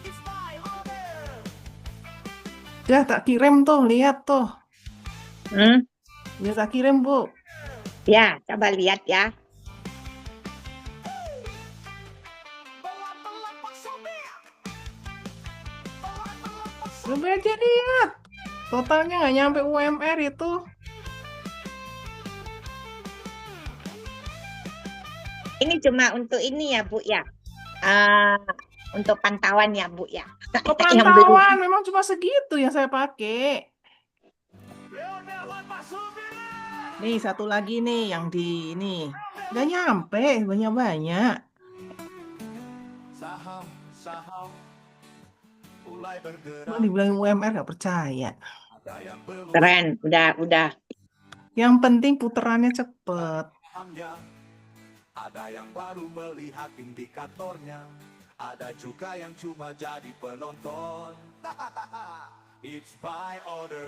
It's my order. Ya tak kirim tuh, lihat tuh. Ya tak kirim Bu. Ya, coba lihat ya. Pelan-pelan Pak Somir. Pelan-pelan Pak Somir. Coba aja lihat. Totalnya nggak nyampe UMR itu. Ini cuma untuk ini ya, Bu ya. Untuk pantauan ya, Bu ya. Kok Yang beli. pantauan memang cuma segitu yang saya pakai. Leonardo Pak Somir. Nih satu lagi nih yang di ini nggak nyampe banyak-banyak. Saham, saham mulai bergerak. Kok dibilang UMR nggak percaya. Ada yang belum Keren, udah. Yang penting puterannya cepet. sahamnya. Ada yang baru melihat indikatornya. Ada juga yang cuma jadi penonton. It's by order.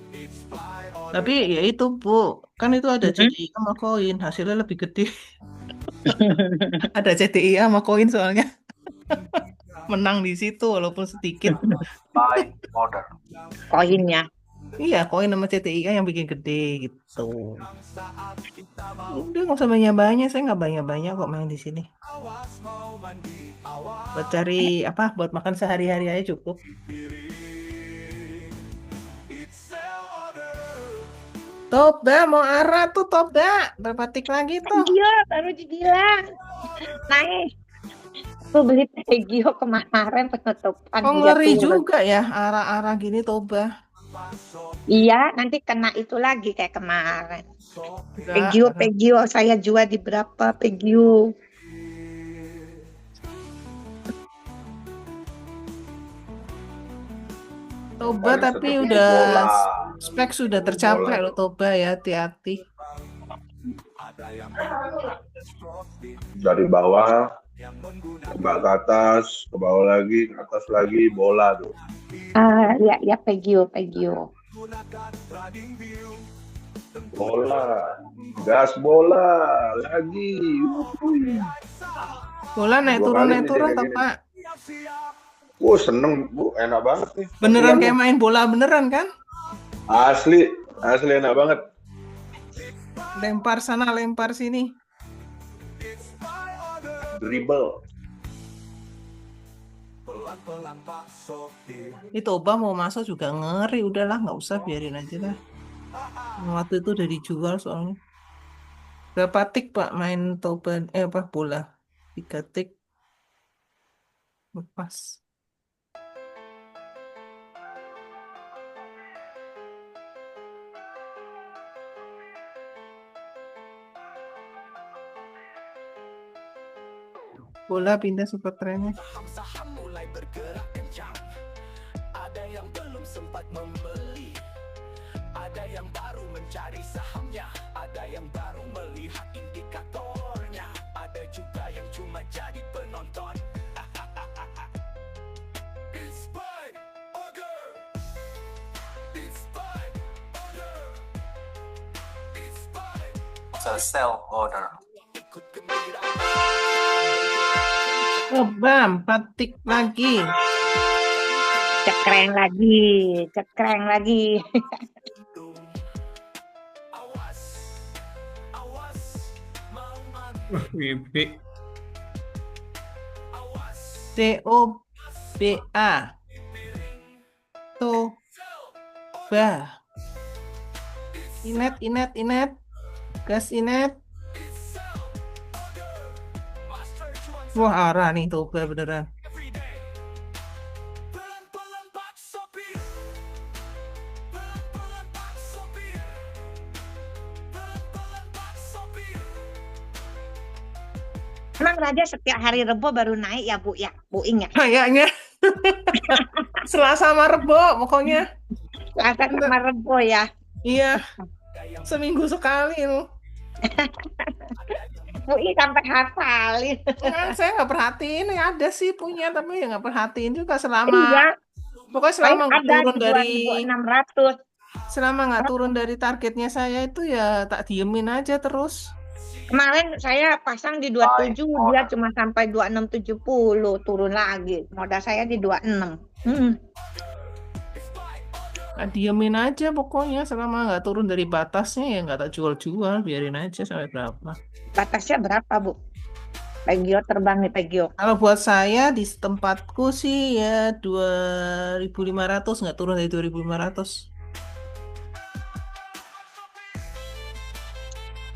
It's by order. Tapi ya itu Bu, kan itu ada CDI sama koin, hasilnya lebih gede. Ada CDI sama koin soalnya. Menang di situ walaupun sedikit. Buy order. Koinnya. Iya, koin sama CDI kan yang bikin gede gitu. Saat kita mau Udah nggak usah banyak-banyak, saya nggak banyak-banyak kok main di sini. awas mau mandi, awas Buat cari apa? Buat makan sehari-hari aja cukup. piring. It's sell order. Toba mau arah tuh Toba, berapa tik lagi tuh? Pegio baru dibilang. Naik. Aku beli Pegio kemarin penutupan. Oh dia ngeri turun. juga ya arah-arah gini Toba. Iya, nanti kena itu lagi kayak kemarin. Enggak. Pegio, saya jual di berapa Pegio? Toba Paling tapi seperti udah bola. spek sudah tercapai loh Toba ya, hati-hati. Dari bawah ke atas, ke bawah lagi, ke atas lagi, bola tuh. Ya Pegio. Bola, gas bola lagi. Bola naik Dua turun kali naik nih turun kayak toh gini. Pak. Seneng Bu, enak banget nih. Beneran Latihan kayak main bola beneran kan? asli enak banget. Lempar sana lempar sini. Dribble. Pelan-pelan Pak Sopir. Ini Toba mau masuk juga ngeri, udahlah nggak usah biarin aja lah. Waktu itu udah dijual soalnya. Berapa tik Pak main Toba bola? 3 tik. Lepas. Bola pindah super trennya. Saham mulai bergerak kencang. Ada yang belum sempat membeli. Ada yang baru mencari sahamnya. Ada yang baru melihat indikatornya. Ada juga yang cuma jadi penonton. It's by order. It's by order. It's by Sell order. ikut gembira. Coba 4 tik lagi. Cekreng lagi. Awas, awas, mau mandi, WB. awas, TOBA. Toba. Inet. Gas Inet. master cuan Wah arah nih Toba beneran. every day. Pelan-pelan Pak Sopir. Pelan-pelan Pak Sopir. Pelan-pelan Pak Sopir. Emang Raja setiap hari Rebo baru naik ya Bu Ing ya? Kayaknya. Selasa sama Rebo pokoknya. Selasa sama Rebo ya. Iya. Seminggu sekali loh. Bu Ing sampai hafalin. Kan saya nggak perhatiin, ya ada sih punya tapi ya nggak perhatiin juga selama Iya, pokoknya selama nggak ada turun di dari 2.600. targetnya saya itu ya tak diemin aja terus. Kemarin saya pasang di 27, dia cuma sampai 2670, turun lagi. Modal saya di 26. Nah, diemin aja pokoknya selama nggak turun dari batasnya ya nggak tak jual-jual, biarin aja sampai berapa. Batasnya berapa Bu? Pegio terbang nih Pegio. Kalau buat saya di tempatku sih ya 2.500, nggak turun dari 2.500.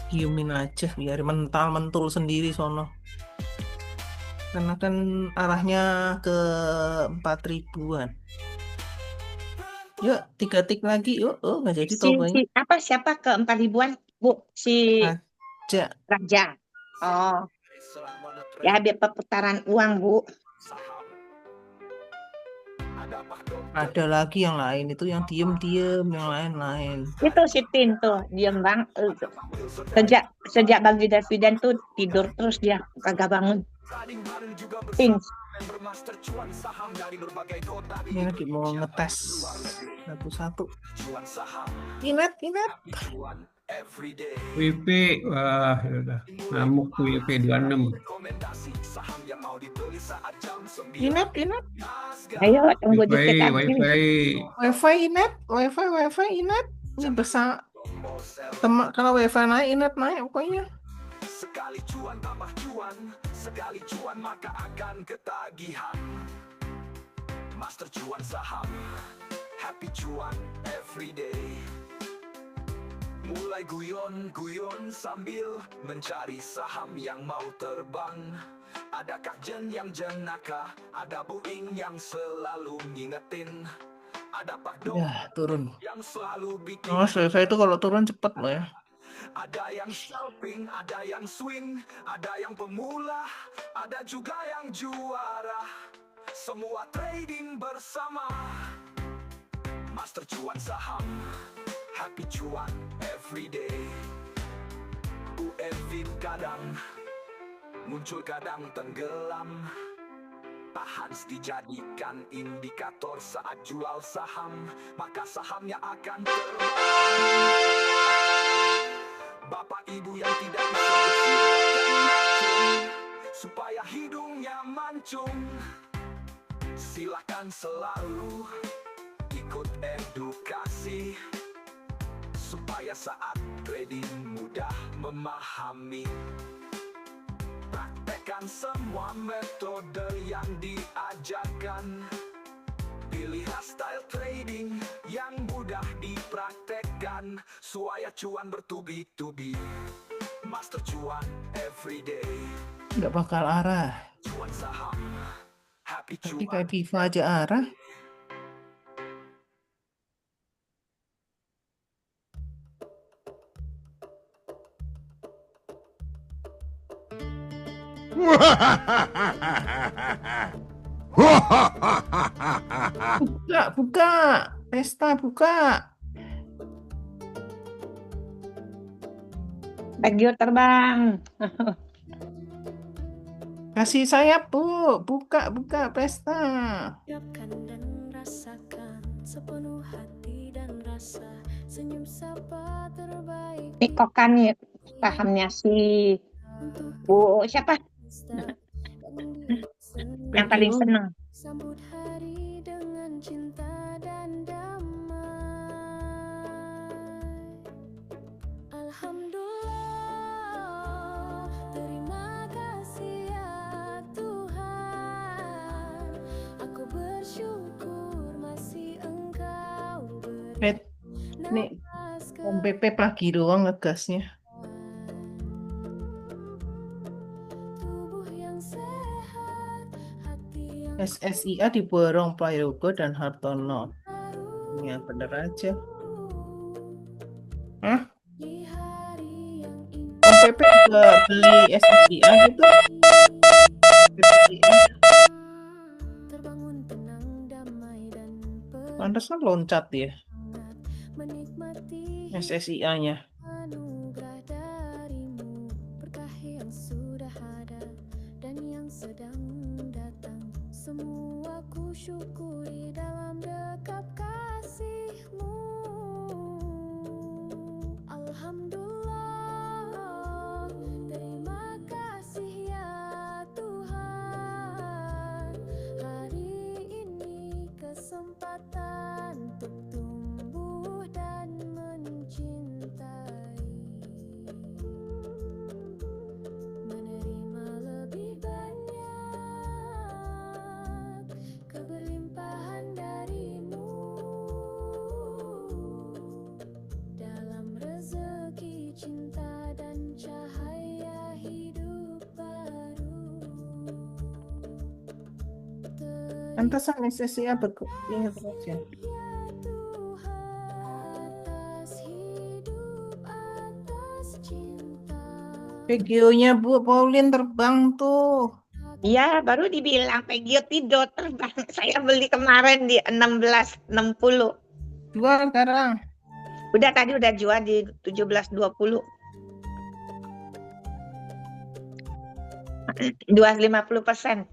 Diemin aja biar mental-mentul sendiri sono. Karena kan arahnya ke 4.000-an. Yuk 3 tik lagi yuk. Oh nggak jadi Tobanya. Siapa ke 4.000-an Bu? Si Raja. Raja. Oh, Ya biar perputaran uang, Bu. saham. Ada faktor Ada lagi yang lain itu yang diem-diem, yang lain-lain. Itu si Tin tuh, diem bang. Sejak bagi dividen tuh tidur terus dia, kagak bangun. trading bareng juga Tin. bersama member master cuan saham dari berbagai kota di Ini lagi mau ngetes satu-satu. cuan saham Inat. cuan everyday. WP, wah udah ngamuk tuh WP 26. Rekomendasi saham yang mau dibeli saat jam 9. Inat. Ayo tunggu WiFi, dikit lagi. WiFi. Wifi Inat. Ini besar. Kalau wifi naik, Inat naik pokoknya. Sekali cuan tambah cuan, sekali cuan maka akan ketagihan. Master cuan saham, happy cuan everyday. Mulai guyon sambil mencari saham yang mau terbang. Ada Kakjen yang jenaka, ada Buing yang selalu ngingetin. Ada Pak Dong Ya, turun. yang selalu bikin. Oh, wifi itu kalau turun cepet loh ya. Ada yang scalping, ada yang swing, ada yang pemula, ada juga yang juara. Semua trading bersama Master Cuan Saham, happy cuan everyday. UFIP kadang muncul kadang tenggelam. Pak Hans dijadikan indikator saat jual saham, maka sahamnya akan terbang. Bapak ibu yang tidak bisa bersilakan supaya hidungnya mancung, silakan selalu ikut edukasi supaya saat trading mudah memahami. Praktekkan semua metode yang diajarkan. Pilihlah style trading yang mudah dipraktekkan supaya cuan bertubi-tubi. Master cuan everyday. Nggak bakal arah. Cuan saham, happy Tapi cuan. kayak Viva aja arah. Buka. Pesta buka. Bagio terbang. Kasih sayap, Bu. Buka pesta. Ucapkan dan rasakan sepenuh hati dan rasa senyum sapa terbaik Ini kokan nih sahamnya si Bu siapa? Yang paling seneng. Sambut hari dengan cinta dan damai. Alhamdulillah, terima kasih ya Tuhan. Aku bersyukur masih Engkau beri Nih, nafas Om Pepe lagi doang ngegasnya. tubuh yang sehat, hati yang SSIA diborong Prayogo dan Hartono. Ya bener aja. Hah? di hari yang indah. Om Pepe juga beli SSIA gitu. SSIA. Terbangun tenang, damai dan Pantesan loncat ya menikmati SSIA-nya. anugerah darimu, berkah yang sudah ada dan yang sedang datang. Semua ku syukuri dalam dekat kasih-Mu. Alhamdulillah, terima kasih ya Tuhan. Hari ini kesempatan untuk tumbuh dan mencintai, menerima lebih banyak keberlimpahan dari-Mu dalam rezeki, cinta dan cahaya hidup baru. Pantesan SSIA ini terus ya. Ya Tuhan, atas hidup, atas cinta. Pegionya Bu Pauline terbang tuh. Iya, baru dibilang Pegio tidur terbang. Saya beli kemarin di 16.60. Jual sekarang. Udah tadi udah jual di 17.20. 250%.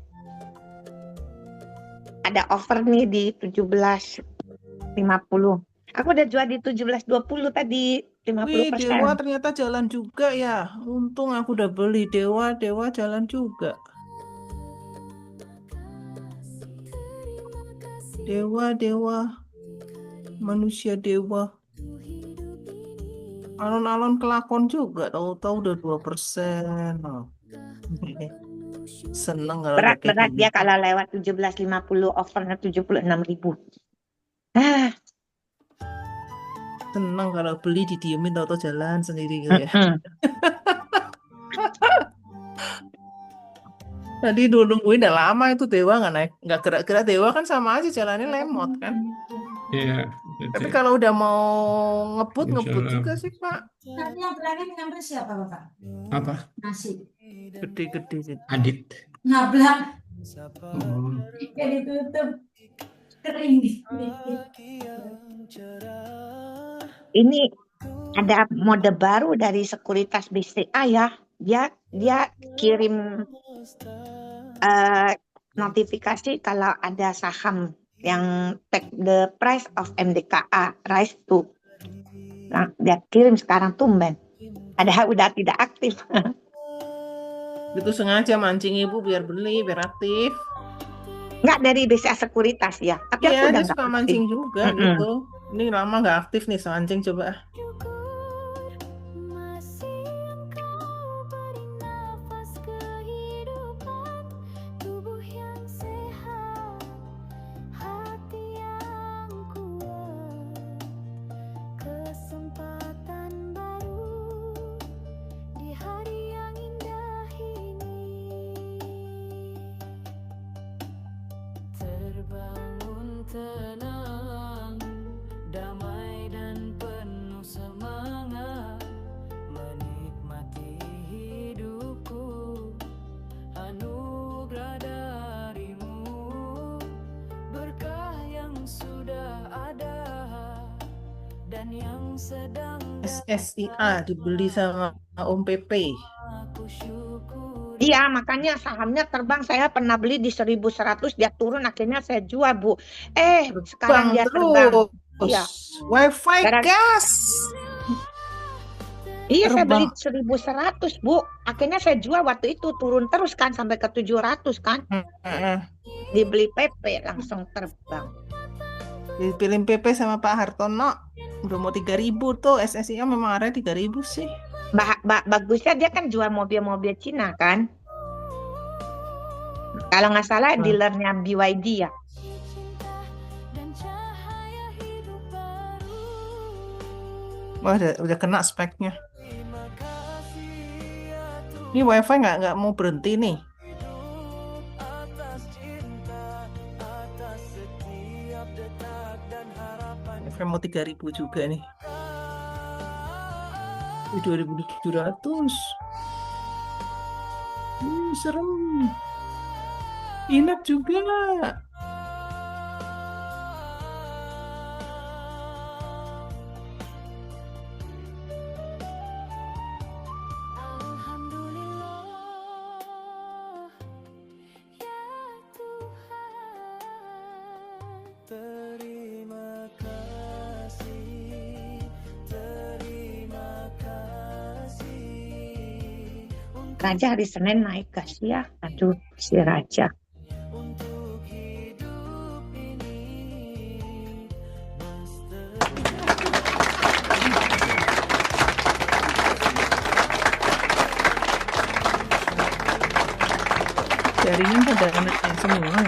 Ada offer nih di 17.50. Aku udah jual di 17.20 tadi, Wih, Dewa 50%. ternyata jalan juga ya. Untung aku udah beli Dewa jalan juga. Dewa, manusia dewa. Alon-alon kelakon juga, tahu-tahu udah 2%. Oh. Seneng kalau ada kayak Berat-berat gini. dia kalau lewat 17.50, offernya 76.000. Ah, Seneng kalau beli didiemin tahu-tahu jalan sendiri gitu ya. Tadi dulu nungguin udah lama itu Dewa nggak gerak-gerak. Dewa kan sama aja jalannya lemot kan. Iya, Tapi betul. kalau udah mau ngebut Insyaallah. juga sih Pak. Nanti yang terakhir ngambil siapa Bapak? Apa? Nasi. Gede-gede. Adit. Ngablak. Oh. Kayak ditutup. Kering. ini ada mode baru dari Sekuritas BCA ya. Dia kirim notifikasi kalau ada saham yang take the price of MDKA rise to. Nah, dia kirim sekarang tumben. Padahal udah tidak aktif. Itu sengaja mancing ibu biar beli, biar aktif. Nggak dari BCA Sekuritas ya. Tapi aku Iya, udah dia nggak suka aktif. mancing juga gitu. Ini lama nggak aktif nih, mancing coba. Terbangun tenang, damai dan penuh semangat, menikmati hidupku, anugerah darimu, berkah yang sudah ada dan yang sedang SSIA dibeli sama Om Pepe. aku syukuri. Iya, makanya sahamnya terbang. Saya pernah beli di 1.100, dia turun, akhirnya saya jual, Bu. Sekarang Bang dia terbang. terus. Iya. Wifi Gara- gas. Iya, saya beli Terbang. 1.100, Bu. Akhirnya saya jual waktu itu, turun terus kan, sampai ke 700 kan. Dibeli PP, langsung terbang. Dipilih PP sama Pak Hartono. Udah mau 3.000 tuh. SSIA memang area 3.000 sih. Bagusnya dia kan jual mobil-mobil Cina kan. Kalau nggak salah dealernya BYD ya. Wah, udah kena speknya. Ini wifi nggak mau berhenti nih. Wifi mau 3.000 juga nih. 2.700. Serem. Inap juga. Raja hari Senin naik gas ya. Aduh, si Raja. Jaringan pada anak semua.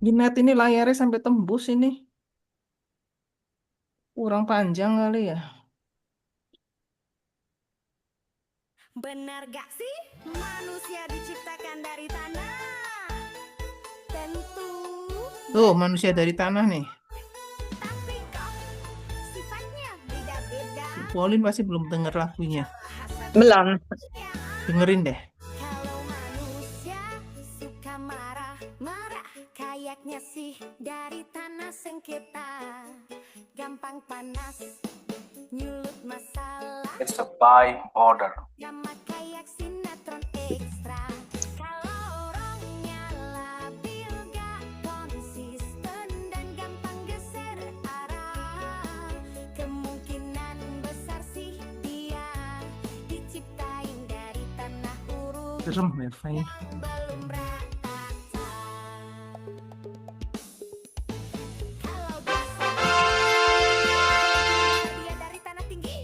Ginet ini layarnya sampai tembus ini. Kurang panjang kali ya. Benar gak sih manusia diciptakan dari tanah? Tentu. Tuh, manusia dari tanah nih. Tapi kok sifatnya beda-beda. Pauline pasti belum denger lagunya. Belum. Dengerin deh. Kalau manusia suka marah-marah, kayaknya sih dari tanah sengketa, gampang panas, nyulut masalah, It's a by order. sama kayak sinetron ekstra. Kalau orangnya labil, gak konsisten dan gampang geser arah, kemungkinan besar sih dia diciptain dari tanah huruf Serem wifi. belum rata. Kalau biasa dia dari tanah tinggi,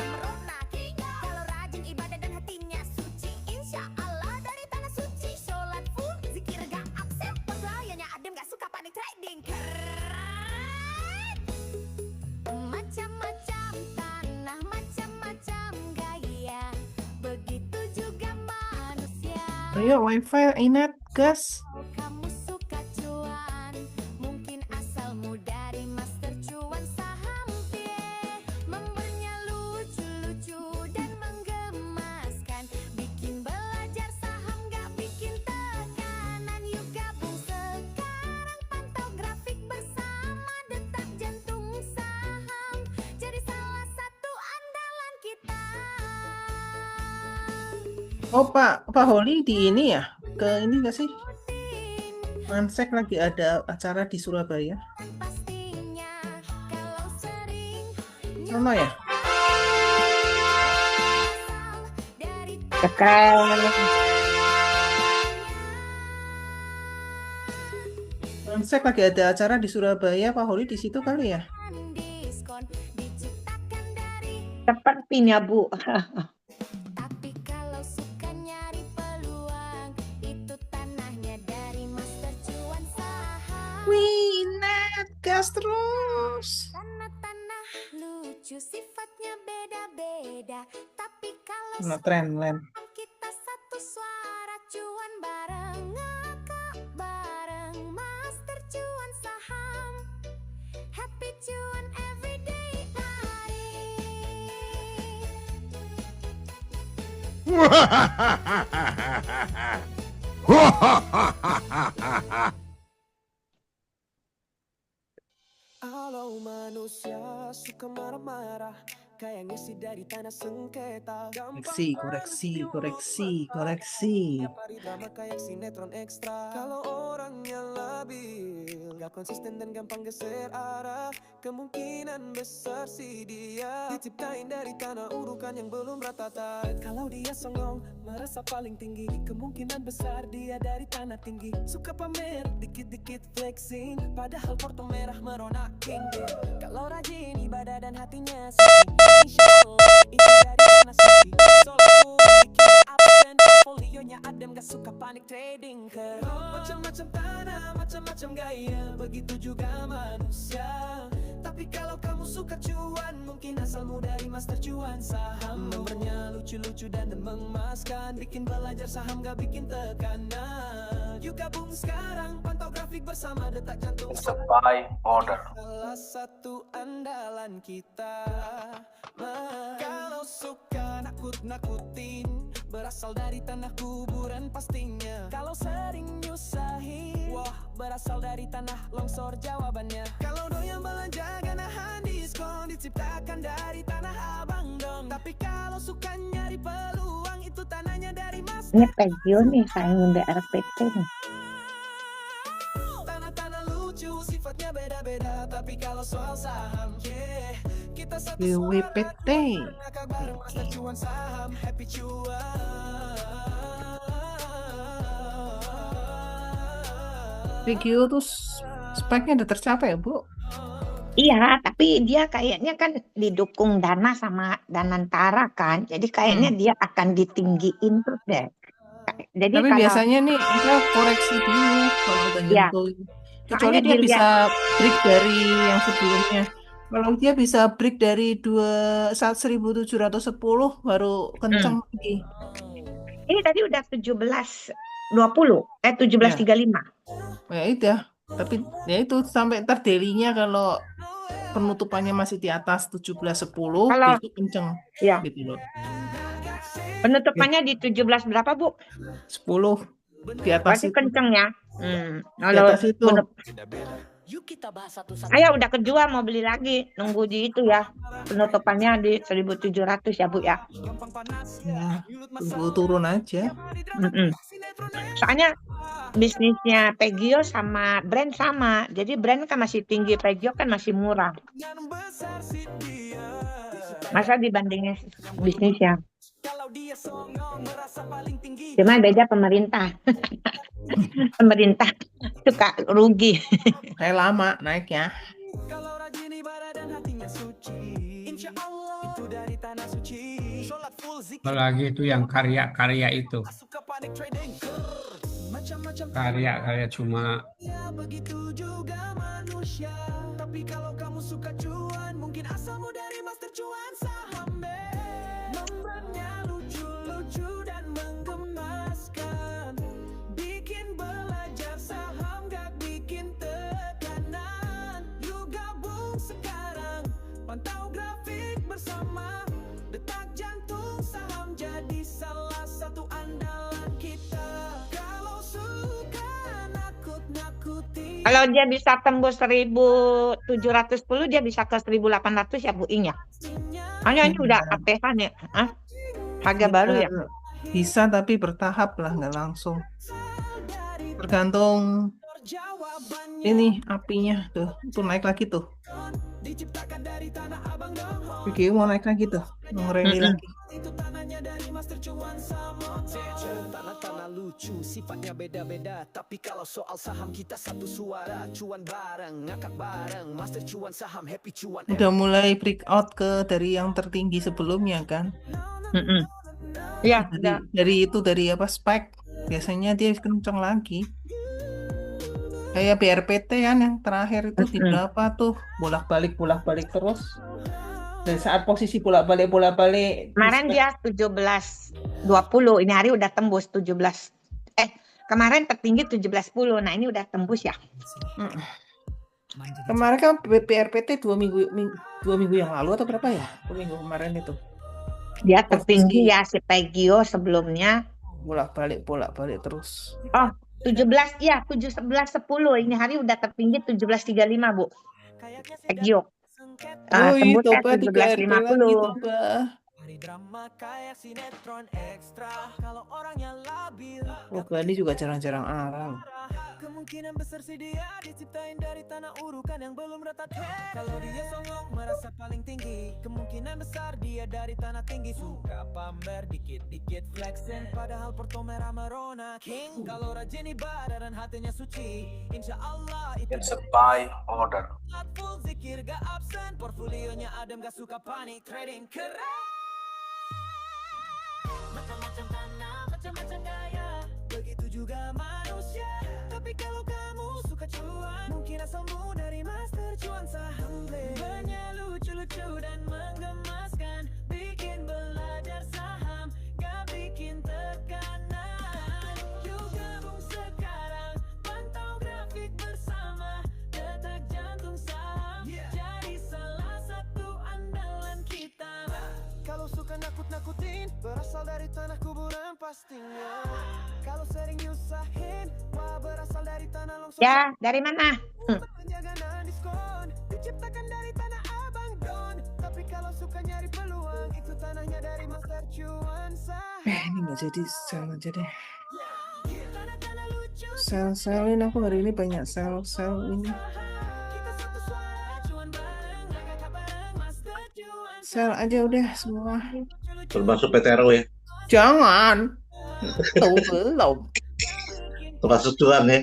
merunaki. Kalau rajin ibadah dan hatinya suci, insya Allah dari tanah suci. Sholat full, zikir gak absen, pelayannya adem gak suka panik trading. Keren. Macam-macam tanah, macam-macam gaya, begitu juga manusia. Ayo wifi inet gas. Kamu suka cuan, mungkin asalmu dari master cuan saham pie. Memberinya lucu-lucu dan menggemaskan, bikin belajar saham gak bikin tekanan. Yuk gabung sekarang, pantau grafik bersama, detak jantung saham jadi salah satu andalan kita. Oh Pak Holly di ini ya? Ke ini nggak sih? Mansek lagi ada acara di Surabaya. Pastinya kalau sering Sono ya? dari Keren. Mansek lagi ada acara di Surabaya. Pak Holly di situ kali ya? diskon diciptakan dari. Sepertinya Bu. Tapi kalau suka nyari peluang, itu tanahnya dari master cuan saham. Wih, inet gas terus. Tanah-tanah lucu, sifatnya beda-beda. Tapi kalau Nah, trendline. kita satu suara, cuan bareng, ngakak bareng, master cuan saham. Happy cuan everyday hari. Kalau manusia suka marah-marah, kayaknya sih dari tanah sengketa. Koreksi. Drama kayak sinetron ekstra. Kalau orangnya labil, gak konsisten dan gampang geser arah, kemungkinan besar sih dia diciptain dari tanah urukan yang belum rata. Kalau dia songong, merasa paling tinggi, kemungkinan besar dia dari tanah tinggi. Suka pamer, dikit-dikit flexing, padahal porto merah merona king. Kalau rajin ibadah dan hatinya suci, insya Allah itu dari tanah suci. Solaku bikin absen, portfolionya adem gak suka panik trading. Macam-macam tanah, macam-macam gaya, begitu juga manusia. Tapi kalau kamu suka cuan, mungkin asalmu dari master cuan saham. Nomornya lucu-lucu dan mengemaskan, bikin belajar saham gak bikin tekanan. Yuk gabung sekarang, pantau grafik bersama, detak jantung It's a by order. salah satu andalan kita. Kalau suka nakut-nakutin, berasal dari tanah kuburan pastinya. Kalau sering nyusahin, wah berasal dari tanah longsor jawabannya. Kalau doyan belanja gak nahan diskon, diciptakan dari tanah abang dong. Tapi kalau suka nyari peluang, itu tanahnya dari mas. Ini Pegio nih sayang BRPT nih. Tanah-tanah lucu, sifatnya beda-beda. Tapi kalau soal saham, yeah, kita satu BWPT. ngakak bareng master cuan saham, happy cuan. Video tuh speknya udah tercapai ya Bu? Iya, tapi dia kayaknya kan didukung Dana sama Danantara kan. Jadi kayaknya dia akan ditinggiin terus deh. Jadi Tapi kalau biasanya nih kita koreksi dulu kalau udah ya, nyentuh. Kecuali makanya dia dilihat. bisa break dari yang sebelumnya. Kalau dia bisa break dari 1710 baru kenceng lagi. Ini tadi udah 17.20, 17.35. Ya itu ya. Tapi ya itu sampai ntar daily-nya kalau penutupannya masih di atas 17.10, Kalau besok kenceng ya gitu loh. penutupannya di 17 berapa, Bu? 10 di atas Berarti itu. kenceng ya. Di Kalau atas itu. Yuk kita bahas satu-satu. saya udah kejual mau beli lagi, nunggu di itu ya. Penutupannya di 1.700 ya, Bu ya. Ya, tunggu turun aja. Soalnya bisnisnya Pegio sama brand sama. Jadi brand kan masih tinggi, Pegio kan masih murah. Masa dibandingin bisnisnya. Cuma beda pemerintah. Pemerintah suka rugi. Kayak lama naiknya. Apalagi itu yang karya-karya itu. Karya-karya cuma Begitu juga manusia. Tapi kalau kamu suka cuan, mungkin asalmu dari master cuan saham. Membernya lucu-lucu dan menggemaskan. Bikin belajar saham, gak bikin tekanan. Yuk gabung sekarang, pantau grafik bersama. Detak jantung saham jadi salah satu andalan kita. Kalau suka nakut-nakuti. Kalau dia bisa tembus 1.710, dia bisa ke 1.800 ya, Bu Inya. Hanya ini udah APH nih. Harga baru ya. Bisa tapi bertahap lah, nggak langsung. Tergantung ini apinya tuh. Itu naik lagi tuh. Oke, mau naik lagi tuh. Mau ready lagi. Tanah-tanah lucu, sifatnya beda-beda. Tapi kalau soal saham kita satu suara. Cuan bareng, ngakak bareng. Master cuan saham, happy cuan. Udah mulai breakout ke dari yang tertinggi sebelumnya kan. Ya, dari apa spike. Biasanya dia kenceng lagi. Kayak BRPT kan yang terakhir itu di berapa tuh, bolak-balik terus. Dan saat posisi bolak-balik. Kemarin dia 17.20, ini hari udah tembus 17. Kemarin tertinggi 17.10. Nah, ini udah tembus ya. Kemarin kan BRPT 2 minggu yang lalu atau berapa ya? 2 minggu kemarin itu. Dia tertinggi ya si Pegio sebelumnya. Bolak-balik terus. Oh, 17 ya, 17.10. Ini hari udah tertinggi 17.35, Bu. Pegio. Tembus itu Pak 17.50. Drama kayak sinetron ekstra. Kalau orangnya labil. Ini juga jarang-jarang arang. Kemungkinan besar sih dia diciptain dari tanah urukan yang belum rata. Kalau dia songong merasa paling tinggi, kemungkinan besar dia dari tanah tinggi. Suka pamer dikit-dikit flexing, padahal Porto Merah Merona King. Kalau rajin ibadah dan hatinya suci, insya Allah itu It's a buy order. full zikir gak absen. Portfolionya adem gak suka panik, trading keren. Macam-macam tanah, macam-macam gaya. Begitu juga manusia. Tapi kalau kamu suka cuan, mungkin asalmu dari master cuan saham. Banyak lucu-lucu dan menggemaskan. Bikin belajar saham, gak bikin tekanan. Yuk gabung sekarang, pantau grafik bersama. Detak jantung saham, jadi salah satu andalan kita. Kalau suka nakut-nakutin, berasal dari tanah kuburan pastinya. Kalau sering nyusahin, wah berasal dari tanah longsor. Ya, dari mana? Penjagaan diskon, diciptakan dari tanah abang don. Tapi kalau suka nyari peluang, itu tanahnya dari master cuan saham. Ini nggak jadi sel aja deh. Sel-selin aku hari ini banyak sel ini. Sel aja udah semua. Termasuk PTRO ya? Jangan. Belum. Termasuk cuan ya?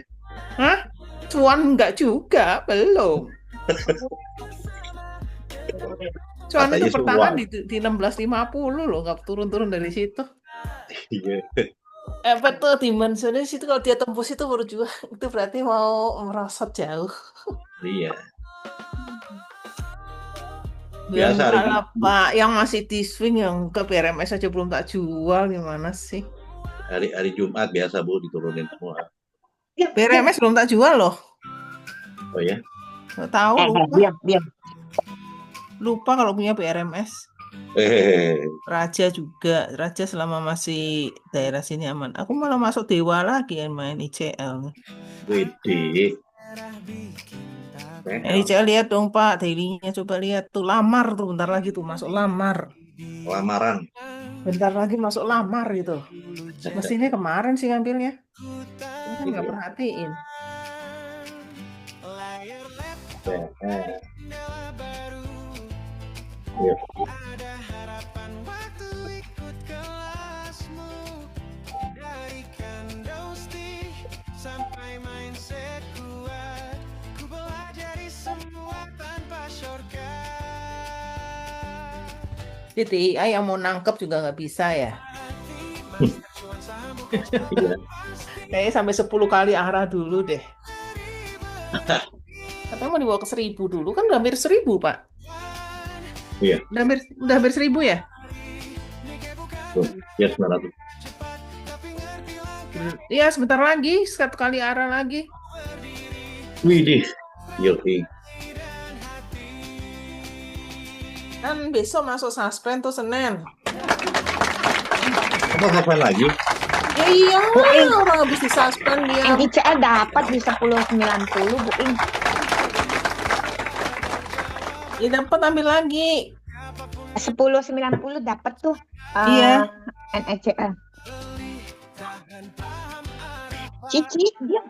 Hah? Cuan enggak juga, belum. Cuan itu bertahan di 16.50 loh, nggak turun-turun dari situ. Iya. Betul, dimensinya situ kalau dia tembus itu baru juga itu berarti mau merosot jauh. Iya. Biasa Pak, yang masih di swing yang ke PRMS aja belum tak jual, gimana sih? Hari Jumat biasa Bu diturunin semua. PRMS belum tak jual loh. Oh ya? Nggak tahu. Diam. Lupa kalau punya BRMS. Eh, Raja juga. Raja selama masih daerah sini aman. Aku malah masuk Dewa lagi yang main ICL. Widi. ICL lihat dong Pak, daily-nya coba lihat tuh, lamar tuh bentar lagi tuh masuk lamar. Lamaran. Bentar lagi masuk lamar gitu. Mestinya kemarin sih ngambilnya. Ini kan nggak perhatiin. Iya. Di TIA yang mau nangkep juga nggak bisa ya. Kayaknya sampai 10 kali arah dulu deh. Katanya mau dibawa ke 1000 dulu, kan udah hampir 1000 Pak. Iya. Udah hampir 1000 ya? Ya 900. Iya sebentar lagi, 1 kali arah lagi. Widih. Yogi. Kan besok masuk suspend tuh Senin. Apa kapan lagi? Ya iya, orang habis disuspend dia. ICL dapat di 10.90 Bu In. Ya dapat ambil lagi. 10.90 dapat tuh. Iya. NECL. Cici dia.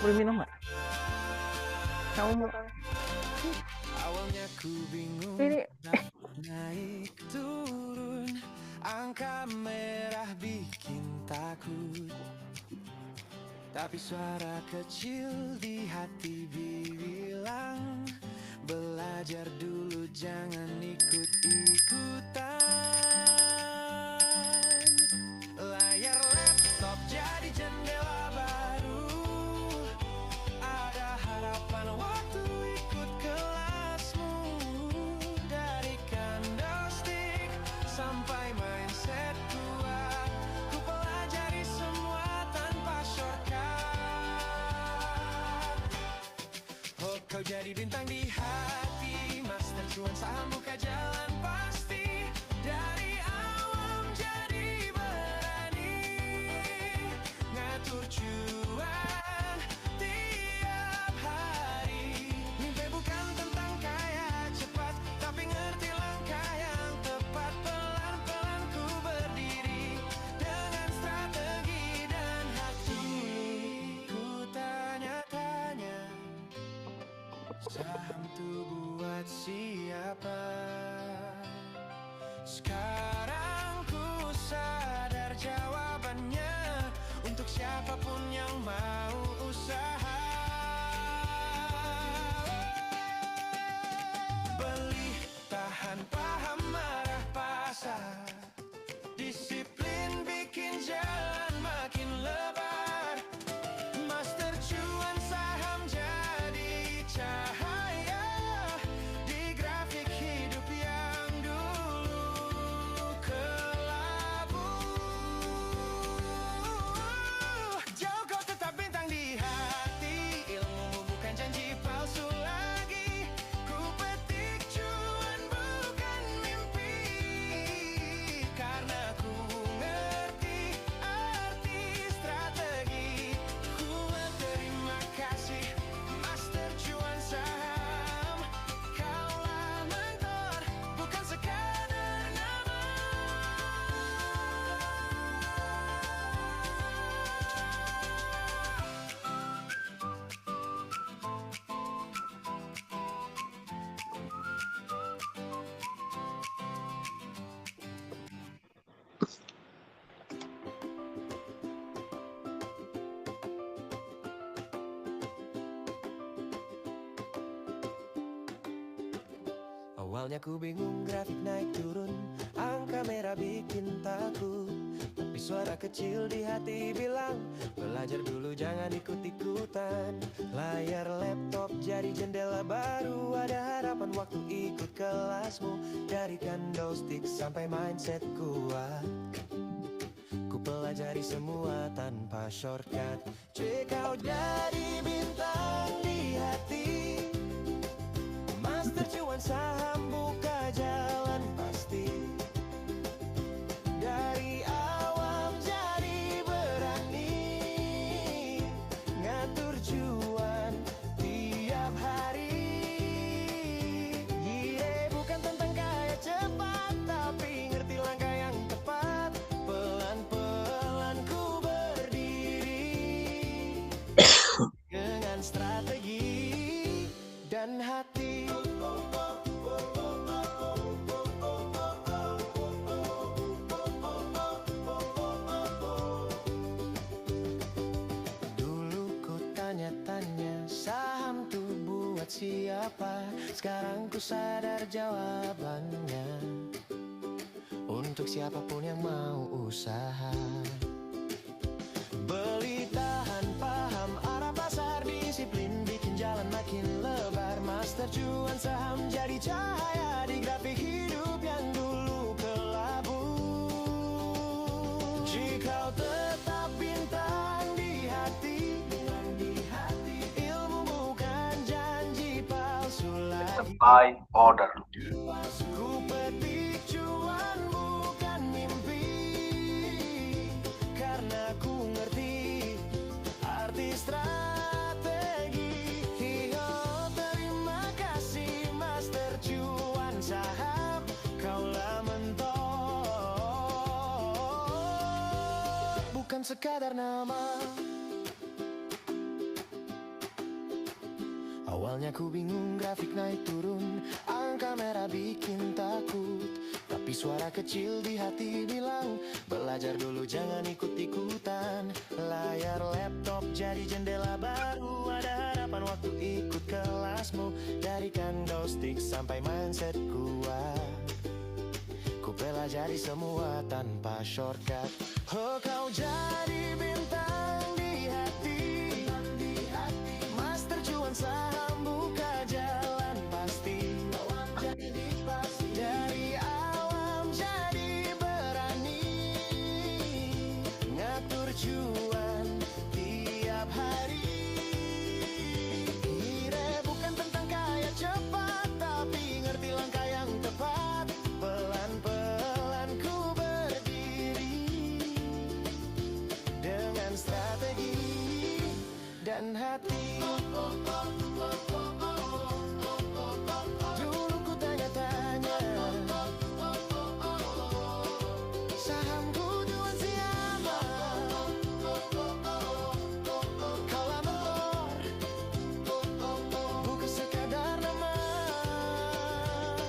Boleh minum nggak? Kamu mau? Ini. Naik turun, angka merah bikin takut. Tapi suara kecil di hati bilang, belajar dulu jangan ikut-ikutan. Layar laptop jadi jendela baru, ada harapan waktu ikut kelasmu. Dari candlestick sampai mindset kuat, ku pelajari semua tanpa shortcut. Oh kau jadi bintang di hati, master cuan saham buka jalan pasti. Dari awam jadi berani, ngatur cuan tiap hari. Mimpi bukan tentang kaya cepat, tapi ngerti langkah yang tepat. Pelan-pelan ku berdiri dengan strategi dan hati. Ku tanya-tanya, saham tuh buat siapa? Sekarang ku sadar jawabannya, untuk siapapun yang mau usaha. Beli, tahan, paham, marah, pasar. Disiplin bikin jalan makin lebar. Master cuan saham jadi cahaya di grafik hidup Awalnya ku bingung grafik naik turun, angka merah bikin takut. Tapi suara kecil di hati bilang, belajar dulu jangan ikut-ikutan. Layar laptop jadi jendela baru, ada harapan waktu ikut kelasmu. Dari candlestick sampai mindset kuat, ku pelajari semua tanpa shortcut. Kau jadi bintang di hati, master cuan saham buka jalan pasti. Dari awam jadi berani, ngatur cuan tiap hari. Bukan tentang kaya cepat, tapi ngerti langkah yang tepat. Pelan-pelan ku berdiri dengan strategi dan hati. Dulu ku tanya-tanya, saham tuh buat siapa? Sekarang ku sadar jawabannya, untuk siapapun yang mau usaha. Beli, tahan, paham arah pasar, disiplin bikin jalan makin lebar. Master cuan saham jadi cahaya di grafik hidup yang dulu kelabu. Jika tetap bintang di hati, ilmu bukan janji palsu lagi. By order. Ku petik cuan bukan mimpi, karena ku ngerti arti strategi. Terima kasih master cuan saham, kaulah mentor, bukan sekadar nama. Awalnya ku bingung grafik naik turun, angka merah bikin takut. Tapi suara kecil di hati bilang, belajar dulu jangan ikut-ikutan. Layar laptop jadi jendela baru, ada harapan waktu ikut kelasmu. Dari candlestick sampai mindset kuat, ku pelajari semua tanpa shortcut. Oh, kau jadi bintang di hati, master cuan saham buka jalan pasti. Dari awam jadi berani, ngatur cuan tiap hari. Bukan tentang kaya cepat, tapi ngerti langkah yang tepat. Pelan-pelan ku berdiri dengan strategi dan hati. Dulu ku tanya-tanya, sahamku tuan siapa? Kaulah mentor, bukan sekadar nama.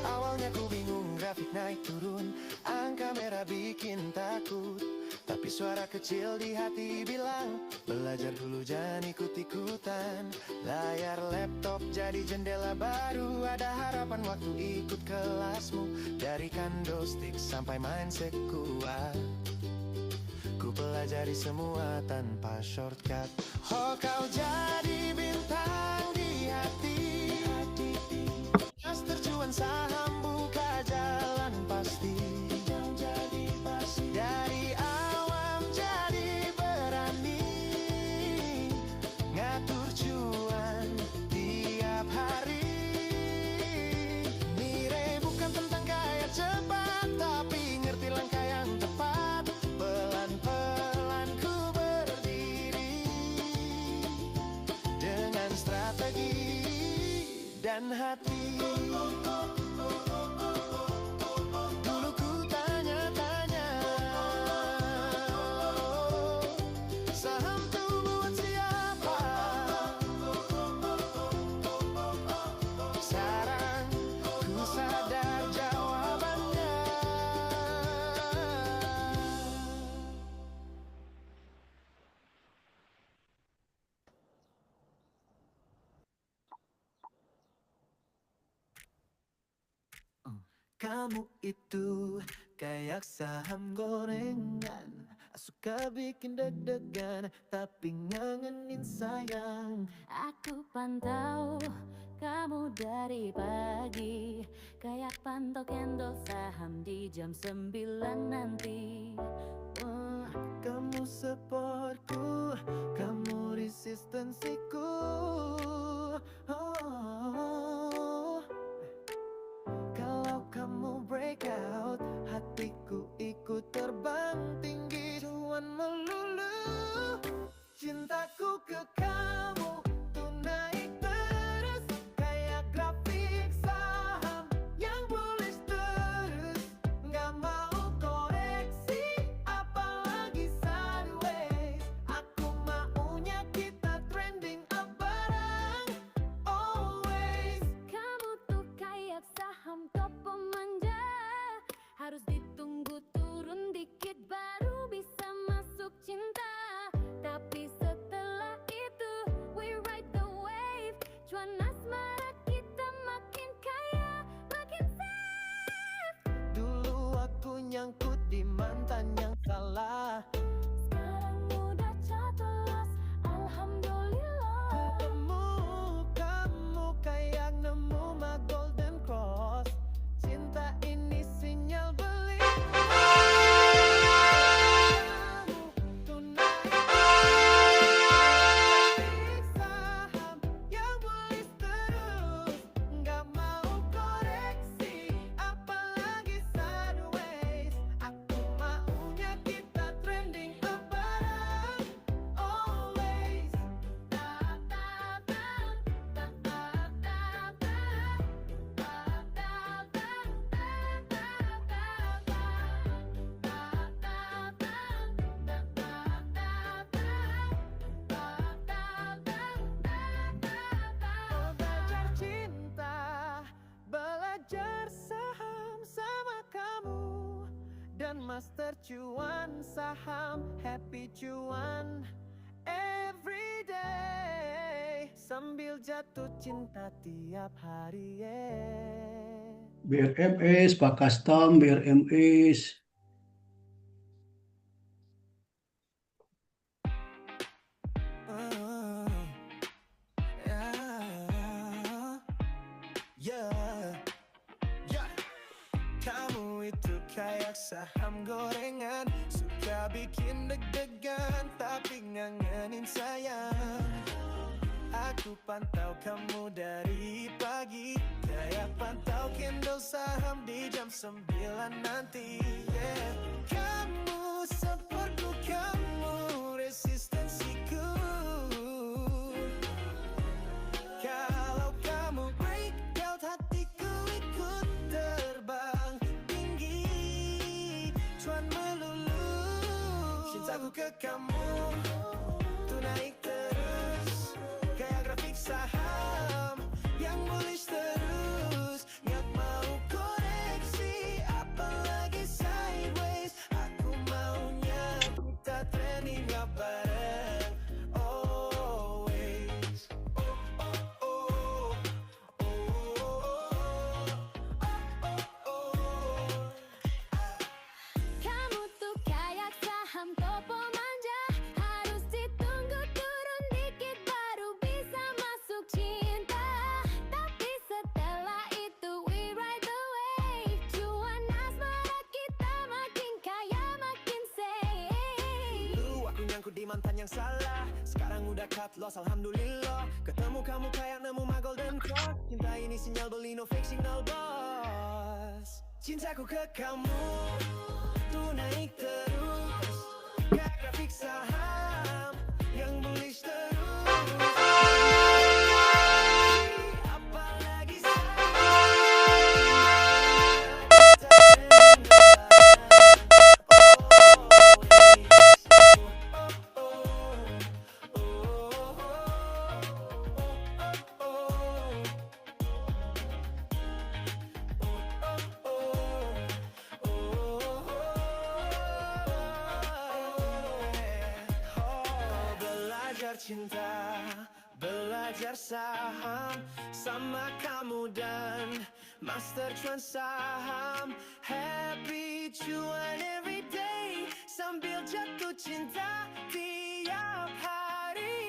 Awalnya ku bingung grafik naik turun, angka merah bikin takut. Tapi suara kecil di hati bilang, belajar dulu jangan ikut-ikutan. Layar laptop jadi jendela baru, ada harapan waktu ikut kelasmu. Dari candlestick sampai mindset kuat, ku pelajari semua tanpa shortcut. Oh, kau jadi bintang di hati, master cuan saham buka jalan pasti. Dari awam jadi berani, ngatur cuan tiap hari. Nilai bukan tentang kaya cepat, tapi ngerti langkah yang tepat. Pelan-pelan ku berdiri dengan strategi dan hati. Dulu ku tanya-tanya, saham tuh buat siapa? Sekarang ku sadar jawabannya. Kamu itu kayak saham gorengan, suka bikin deg-degan tapi ngangenin sayang. Aku pantau kamu dari pagi, kayak pantau candle saham di jam 9 nanti. Wah, kamu supportku, kamu resistensiku. Oh, kalau kamu breakout, hatiku ikut terbang tinggi. Cuan melulu, cintaku ke kamu tuh naik terus, kayak grafik saham yang bullish terus. Nggak mau koreksi, apalagi sideways. Aku maunya kita trending up bareng, always. Kamu tuh kayak saham topo manja, harus ditunggu turun dikit baru bisa masuk cinta. Tapi setelah itu we ride the wave, cuan asmara kita makin kaya, makin safe. Dulu aku nyangkut di mantan yang salah, Sekarang udah catelas, alhamdulillah. ketemu kamu kayak nemu my golden cross. Cinta ini sinyal beli. Kamu tuh naik saham yang bullish terus, nggak mau koreksi, apalagi sideways. Aku maunya kita trending up bareng, always. Belajar cinta, belajar saham sama kamu, dan master cuan saham, happy cuan every day, sambil jatuh cinta tiap hari. BRMS, Pak Kastam, BRMS. Kamu itu kayak saham gorengan, suka bikin deg-degan tapi ngangenin sayang. Aku pantau kamu dari pagi, kayak pantau candle saham di jam 9 nanti. Yeah. Kamu supportku, kamu resistensiku. Kalau kamu breakout, hatiku ikut terbang tinggi. Cuan melulu, cintaku ke kamu tuh naik terus, kayak grafik saham yang bullish terus. Nggak mau koreksi, apalagi sideways. Aku maunya kita trending up bareng, always. Kamu tuh kayak saham topo manja, harus ditunggu turun dikit baru bisa masuk cinta. Tapi setelah itu we ride the wave, cuan asmara kita makin kaya, makin safe. Dulu aku nyangkut di mantan yang salah, sekarang udah cut loss, alhamdulillah. Ketemu kamu kayak nemu my golden cross. Cinta ini sinyal beli, no fake signal boss. Cintaku ke kamu tuh naik terus, kayak grafik saham yang bullish terus. Apalagi cinta, belajar belajar saham sama kamu dan Master Cuan Saham. Happy cuan every day sambil jatuh cinta tiap hari.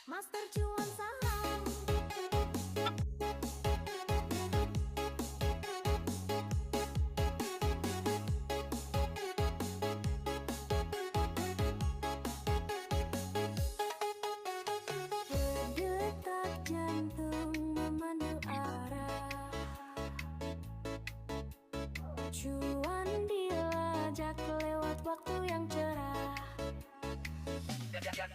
Master Cuan Saham. Detak jantung memandu arah, cuan dilajak lewat waktu yang cerah.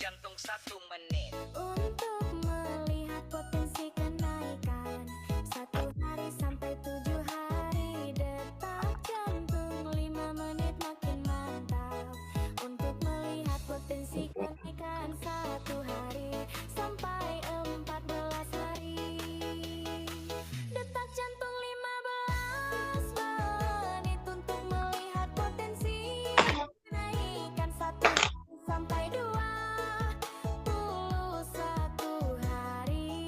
Jantung 1 menit. Untuk melihat potensi kenaikan 1 hari sampai 7 hari. Detak jantung 5 menit makin mantap. Untuk melihat potensi kenaikan 1 hari sampai 14 hari. Detak jantung 15 menit untuk melihat potensi kenaikan 1 hari sampai 21 hari.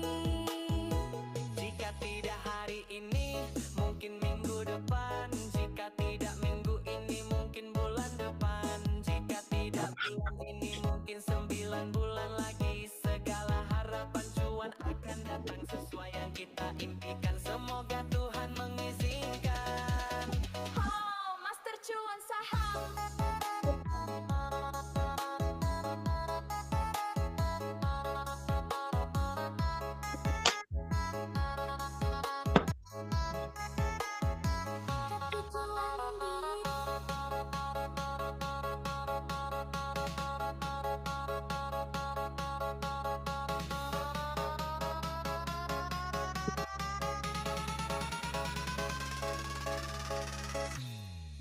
Jika tidak hari ini, mungkin minggu depan. Jika tidak minggu ini, mungkin bulan depan. Jika tidak bulan ini, mungkin 9 bulan lagi. Segala harapan cuan akan datang sesuai yang kita impikan. Semoga Tuhan mengizinkan. Oh, Master Cuan Saham.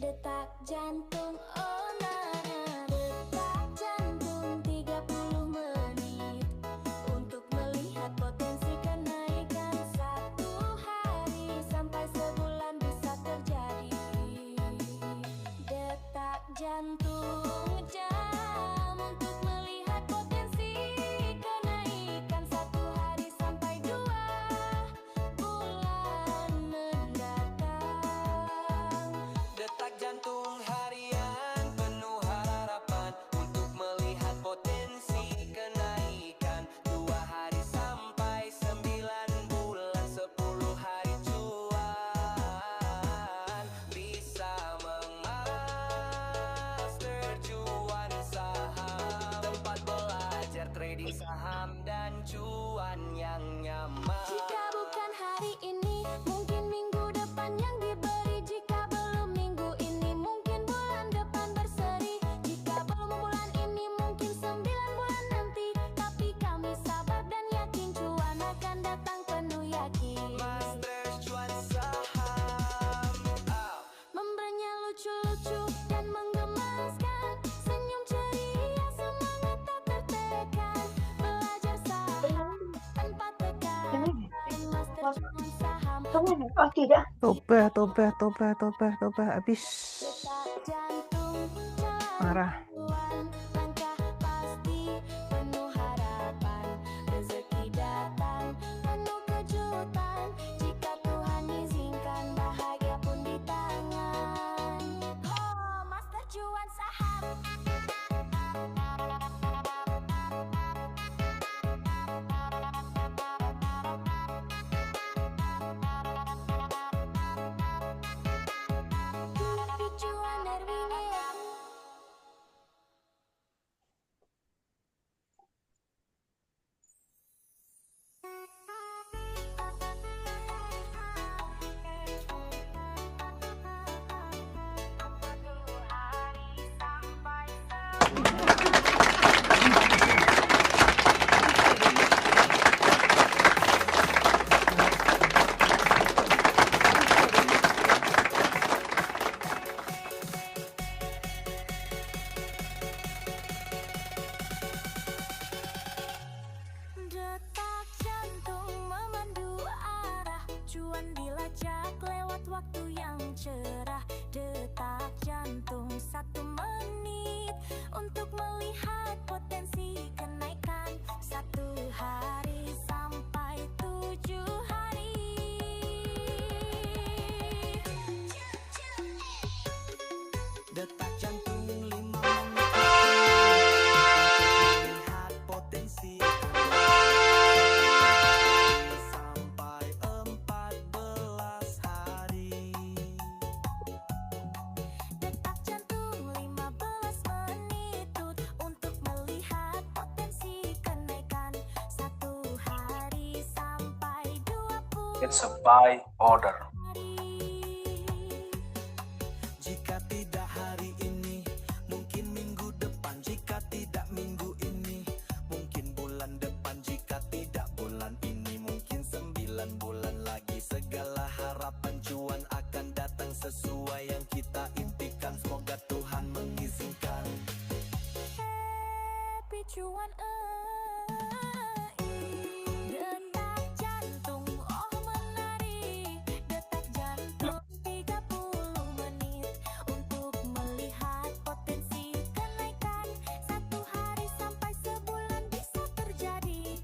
Detak jantung, oh nana. Detak jantung 30 menit untuk melihat potensi kenaikan 1 hari sampai sebulan bisa terjadi. Detak jantung jam untuk melihat potensi kenaikan 1 hari sampai 2 bulan mendatang. Detak jantung harian penuh harapan untuk melihat potensi kenaikan 2 hari sampai 9 bulan 10 hari cuan bisa memaster cuan saham, tempat belajar trading saham dan cuan yang nyaman. Jika bukan hari ini, mungkin minggu depan yang diberi. Jika belum minggu ini, mungkin bulan depan berseri. Jika belum bulan ini, mungkin 9 bulan nanti. Tapi kami sabar dan yakin cuan akan datang penuh yakin. Master cuan saham. Memberinya lucu-lucu dan menggemaskan. Senyum ceria, semangat tak tertekan. Belajar saham tanpa tekan. Master Cuan Saham. Oh tidak. Toba habis. Jantung Parah. jalan langkah pasti penuh harapan. Rezeki datang penuh kejutan. Jika Tuhan izinkan, bahagia pun di tangan. Oh, Master Cuan Saham. Cuan Erwin. untuk melihat potensi kenaikan 1 hari sampai 7 hari. Detak jantung 5 menit lihat potensi sampai 14 hari. Detak jantung 15 menit untuk melihat potensi kenaikan 1 hari sampai 20 It's a by order. Jika tidak hari ini, mungkin minggu depan. Jika tidak minggu ini, mungkin bulan depan. Jika tidak bulan ini, mungkin 9 bulan lagi. Segala harapan cuan akan datang sesuai yang kita impikan. Semoga Tuhan mengizinkan. Happy cuan detak jantung menari. Detak jantung 30 menit untuk melihat potensi kenaikan 1 hari sampai sebulan bisa terjadi.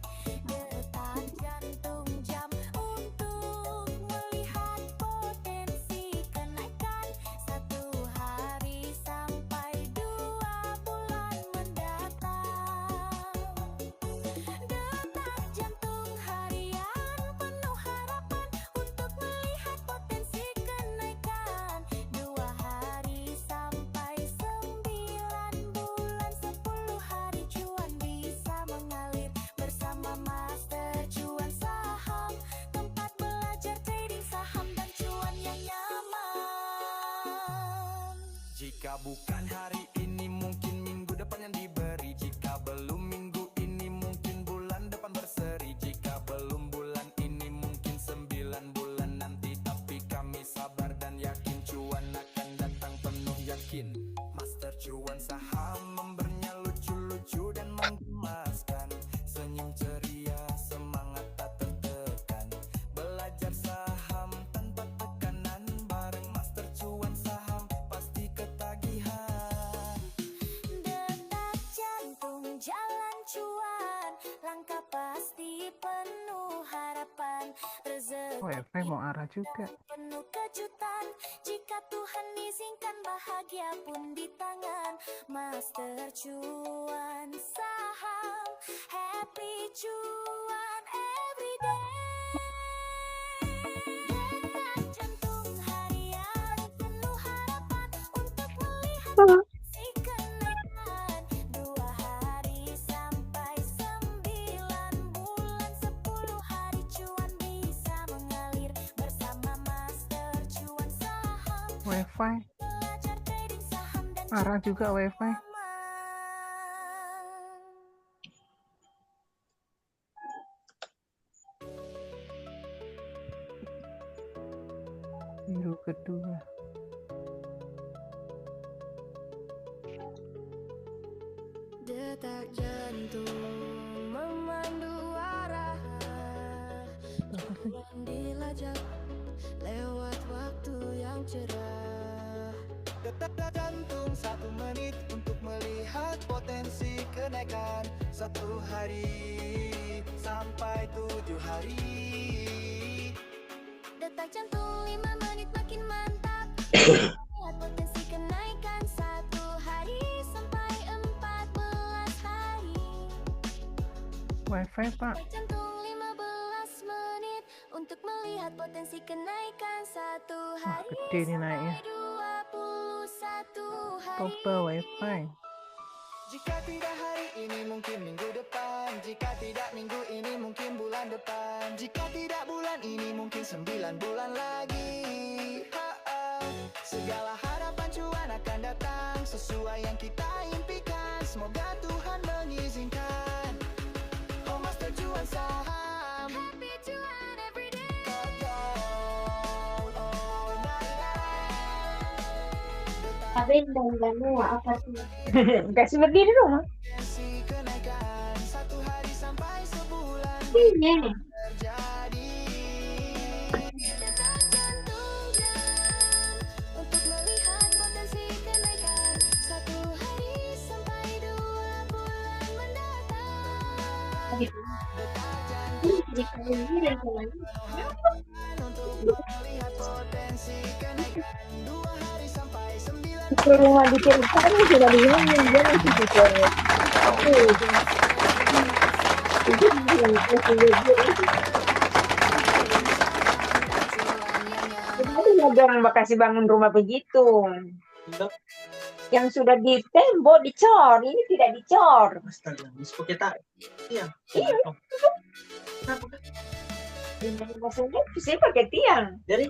Detak jantung jam untuk melihat potensi kenaikan 1 hari sampai 2 bulan mendatang. Detak jantung harian penuh harapan untuk melihat potensi kenaikan 2 hari sampai 9 bulan 10 hari cuan bisa mengalir bersama Master Cuan Saham, tempat belajar trading saham dan cuan yang nyaman. Jika bukan hari ini, mungkin minggu depan yang diberi. Jika belum minggu ini, mungkin bulan depan berseri. Jika belum bulan ini, mungkin 9 bulan nanti. Tapi kami sabar dan yakin cuan akan datang penuh yakin. Master Cuan Saham memberinya lucu-lucu dan menggemaskan. Senyum ceria, semangat tak tertekan. Belajar saham tanpa tekanan. Bareng Master Cuan Saham pasti ketagihan. Detak jantung jalan cuan, langkah pasti penuh harapan. Rezeki WiFi mau arah juga. penuh kejutan. Jika Tuhan izinkan bahagia pun di tangan. Master Cuan Saham, happy cuan everyday. Detak jantung harian penuh harapan untuk melihat potensi kenaikan 2 hari sampai 9 bulan 10 hari cuan bisa mengalir bersama Master Cuan Saham, WiFi belajar trading saham dan arah juga WiFi. Biru kedua. Detak jantung memandu arah, tujuan dilajak lewat waktu yang cerah. Detak jantung 1 menit untuk melihat potensi kenaikan 1 hari sampai 7 hari. Detak jantung 5 menit makin mantap. Lihat potensi kenaikan 1 hari sampai 14 hari. WiFi Pak. Detak jantung 15 menit untuk melihat potensi kenaikan 1 hari Gede nih naiknya. sampai 21 hari. Coba WiFi. Jika tidak hari ini, mungkin minggu depan. Jika tidak minggu ini, mungkin bulan depan. Jika tidak bulan ini, mungkin 9 bulan lagi. Segala harapan cuan akan datang sesuai yang kita impikan. Semoga Tuhan mengizinkan. Oh Master Cuan Saham, Happy cuan everyday. Tapi dan apa sih? Enggak seperti di rumah. potensi kenaikan 1 hari sampai sebulan Ini nih. terjadi. Detak jantung jam untuk melihat potensi kenaikan 1 hari sampai Jika menggiring kembali. Ke rumah diceritain sudah dihubungin dia masih pikir. Itu yang kenapa jangan kasih bangun rumah begitu? Yang sudah di tembok dicor, ini tidak dicor. Astaga, pakai tak? Iya. Maksudnya sih pakai tiang. Jadi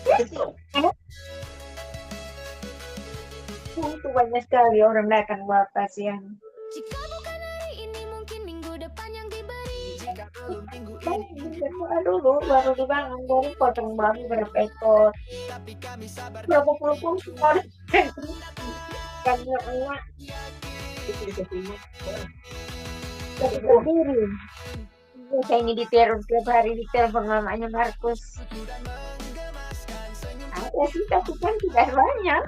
pakai tiang. Itu banyak sekali orang datang buat pasien. Jika bukan hari ini mungkin minggu depan yang diberi. Jika belum minggu ini Dulu baru dibangun, baru potong bambu berapa ekor. tapi kami sabar Berapa puluh ekor. Karena enak. Tapi berdiri. Saya ini diteror tiap hari ditelepon mamanya Markus. Ada sih tapi kan tidak banyak.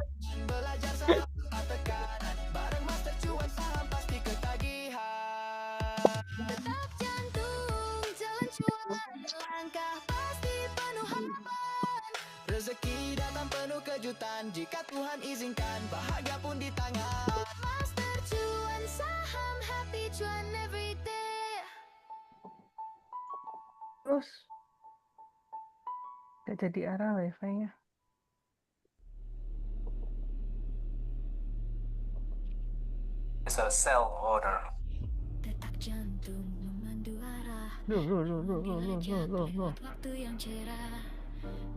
Detak jantung, jalan cuan, langkah pasti penuh harapan. Rezeki datang penuh kejutan. Jika Tuhan izinkan, bahagia pun di tangan. Master cuan saham, happy cuan every day. Terus gak jadi arah wifi-nya. It's a sell order. Detak jantung memandu arah. Loh. Lewat waktu yang cerah.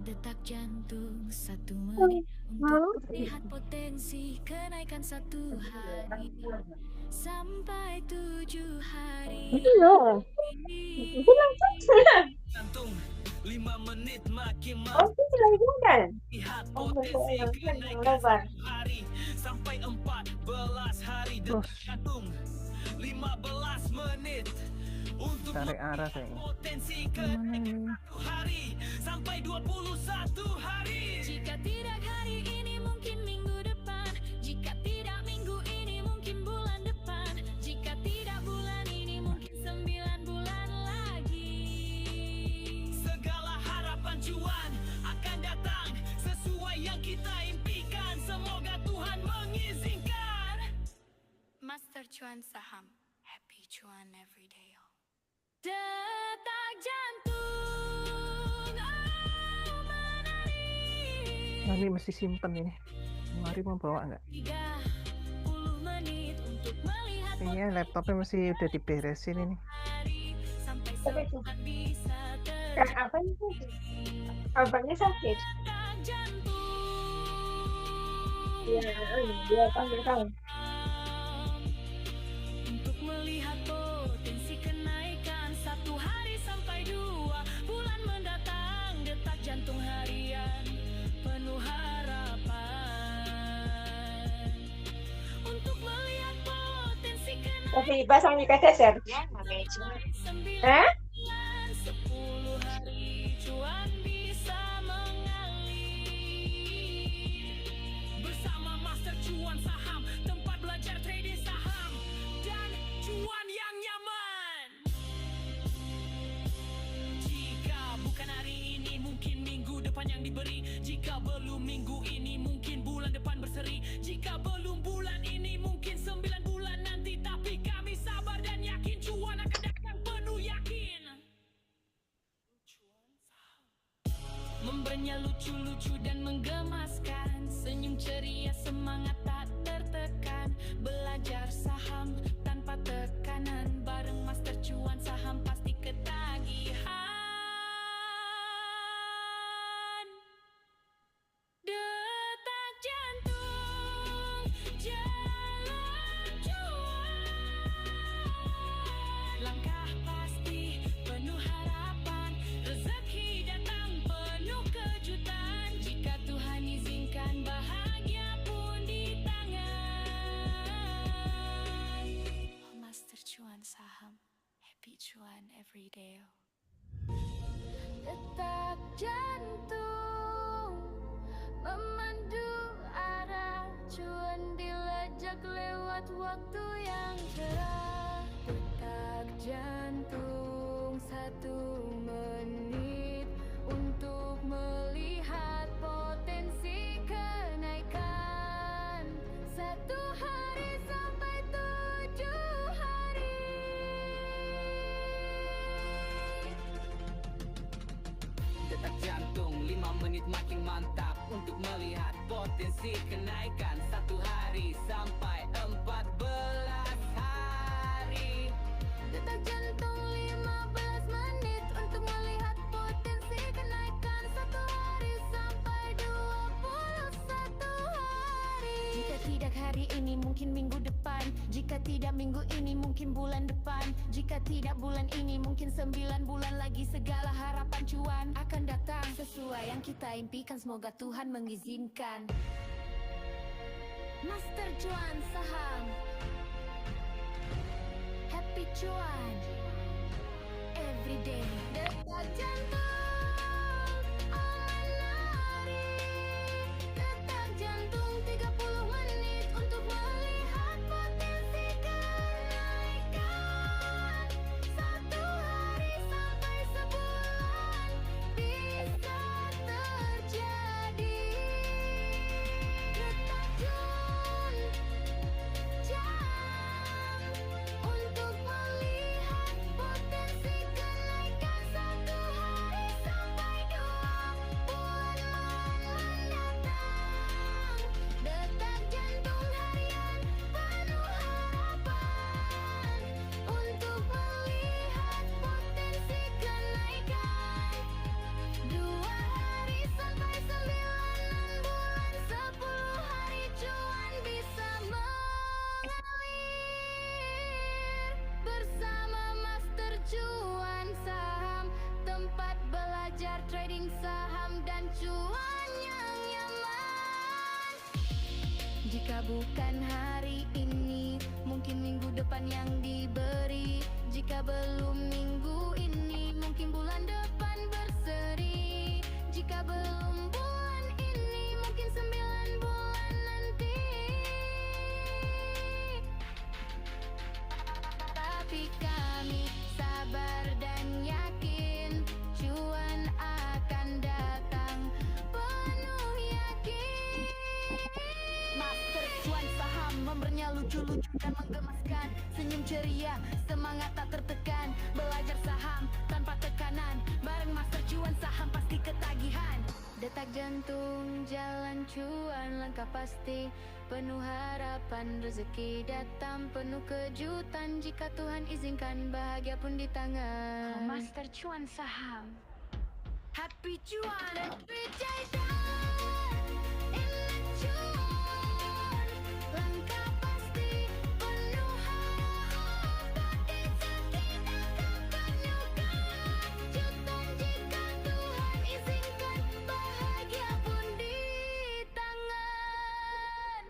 Detak jantung 1 menit untuk melihat potensi kenaikan 1 hari sampai 7 hari. Iya. Itu langsung. Jantung 5 menit makin Oh, itu sudah dibuka. lihat Oh, potensi yang kenaikan lebar. 1 hari sampai 14 hari. Detak jantung 15 menit untuk Cari arah kayaknya. potensi kenaikan 1 hari sampai 21 hari. Jika tidak hari ini mungkin minggu depan. Jika tidak minggu ini mungkin bulan depan. Jika tidak bulan ini mungkin 9 bulan lagi. Segala harapan cuan akan datang sesuai yang kita impikan. Semoga Tuhan mengizinkan. Master cuan saham, happy cuan every day. Detak jantung, oh menari. Ini mesti simpen ini. Mari mau bawa nggak? 30 menit untuk melihat Kayaknya laptopnya masih udah diberesin ini. hari sampai Tapi itu. sebulan bisa Kan apa itu? Apanya sakit? detak jantung. Iya, dia panggil kamu. Untuk melihat potensi kenaikan 1 hari sampai 2 bulan mendatang. Detak jantung harian penuh harapan. Untuk melihat potensi kenaikan Tapi pasang di KTSR. Hah? 10 hari cuan bisa mengalir. Bersama Master Cuan Saham, tempat belajar trading saham dan cuan yang nyaman. Jika bukan hari ini mungkin minggu depan yang diberi. Jika belum minggu ini mungkin bulan depan berseri. Jika belum bulan ini mungkin 9 bulan nanti. Tapi kami sabar dan yakin cuan akan datang penuh yakin. Memberinya lucu-lucu dan menggemaskan. Senyum ceria, semangat tak tertekan. Belajar saham tanpa tekanan. Bareng Master Cuan Saham pasti ketagihan. Detak jantung, jalan cuan. Langkah pasti penuh harapan. Rezeki datang penuh kejutan. Jika Tuhan izinkan, bahagia pun di tangan. Master Cuan Saham, happy cuan every day. Detak jantung memandu arah. Cuan dilajak lewat waktu yang cerah. Detak jantung 1 menit untuk melihat potensi kenaikan. 1 hari sampai 7 hari. Detak jantung 5 menit makin mantap untuk melihat potensi kenaikan. 1 hari sampai 14 hari. Detak jantung 15 menit untuk melihat potensi kenaikan. 1 hari sampai 21 hari. Jika tidak hari ini mungkin minggu depan. Jika tidak minggu ini mungkin bulan depan. Jika tidak bulan ini mungkin 9 bulan lagi. Segala harapan cuan akan datang sesuai yang kita impikan. Semoga Tuhan mengizinkan. Master Cuan Saham, happy cuan everyday. Detak jantung menari. Detak jantung 30 menit untuk melihat potensi kenaikan. 1 hari sampai sebulan bisa terjadi. Detak jam untuk melihat potensi kenaikan. 1 hari sampai 2 bulan mendatang. Detak jantung harian penuh harapan untuk melihat potensi kenaikan. 2 hari sampai 9 bulan, 10 hari cuan bisa mengalir. Bersama Master Cuan Saham, tempat belajar trading saham dan cuan yang nyaman. Jika bukan hari ini, mungkin minggu depan yang diberi. Jika belum minggu ini, mungkin bulan depan berseri. Jika belum bulan ini, mungkin 9 bulan nanti. Tapi kami sabar dan yakin, cuan akan datang penuh yakin. Master Cuan Saham, membernya lucu-lucu dan menggemaskan. Senyum ceria, semangat tak tertekan. Belajar saham tanpa tekanan. Bareng Master Cuan Saham pasti ketagihan. Detak jantung, jalan cuan, langkah pasti. Penuh harapan, rezeki datang penuh kejutan. Jika Tuhan izinkan, bahagia pun di tangan. Master Cuan Saham, happy cuan, happy jahitan. Ingat cuan, langkah pasti. Penuh harapan, rezeki datang penuh kejutan. Jika Tuhan izinkan, bahagia pun di tangan.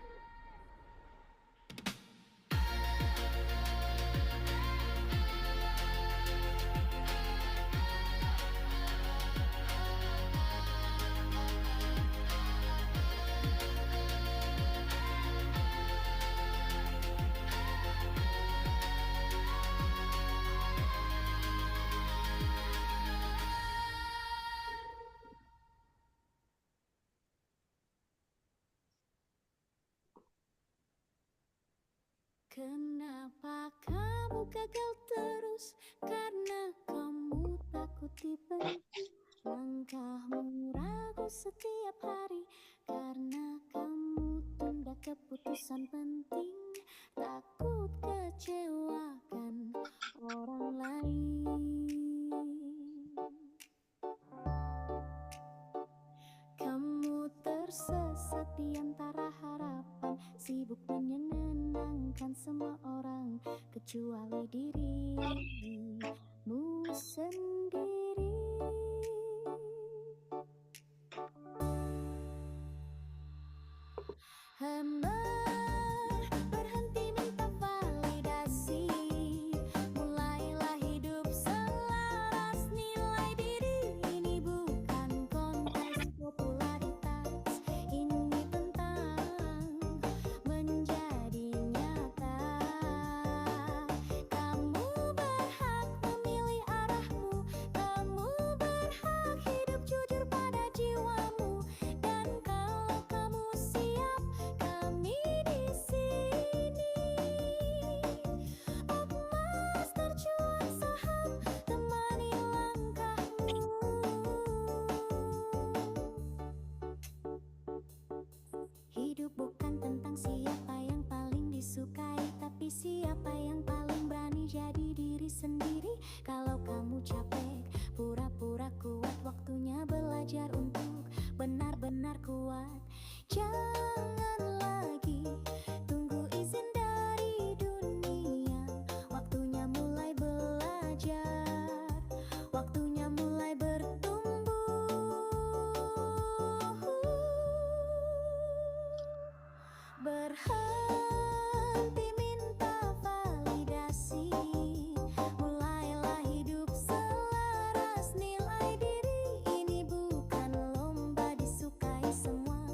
Kenapa kamu gagal terus? Karena kamu takut dibenci. Langkahmu ragu setiap hari. Karena kamu tunda keputusan penting. Takut kecewakan orang lain. Kamu tersesat di antara harapan. Sibuk menyenangkan semua orang kecuali dirimu sendiri. Hamba berhenti minta validasi. Mulailah hidup selaras nilai diri. Ini bukan kontes popularitas. Ini tentang menjadi nyata. Kamu berhak memilih arahmu. Tapi siapa yang paling berani jadi diri sendiri? Kalau kamu capek, pura-pura kuat, waktunya belajar untuk benar-benar kuat. Jangan lagi tunggu izin dari dunia. Waktunya mulai belajar, waktunya mulai bertumbuh. Berhenti minta validasi, mulailah hidup selaras nilai diri. Ini bukan lomba disukai semua,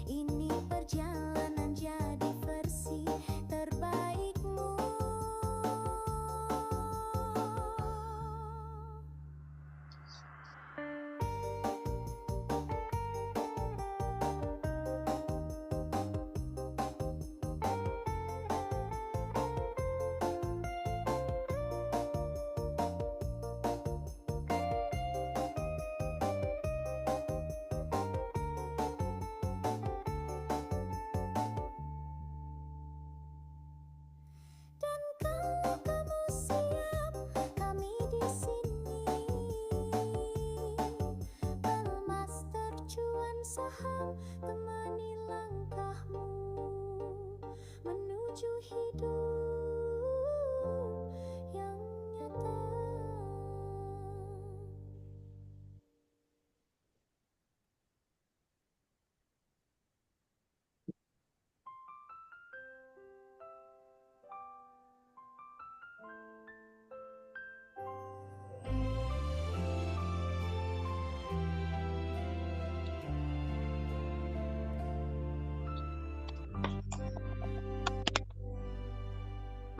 ini perjalanan jadi versi terbaikmu. Dan kalau kamu siap, kami di sini. Pelmaster cuan saham, temani langkahmu menuju hidup yang nyata.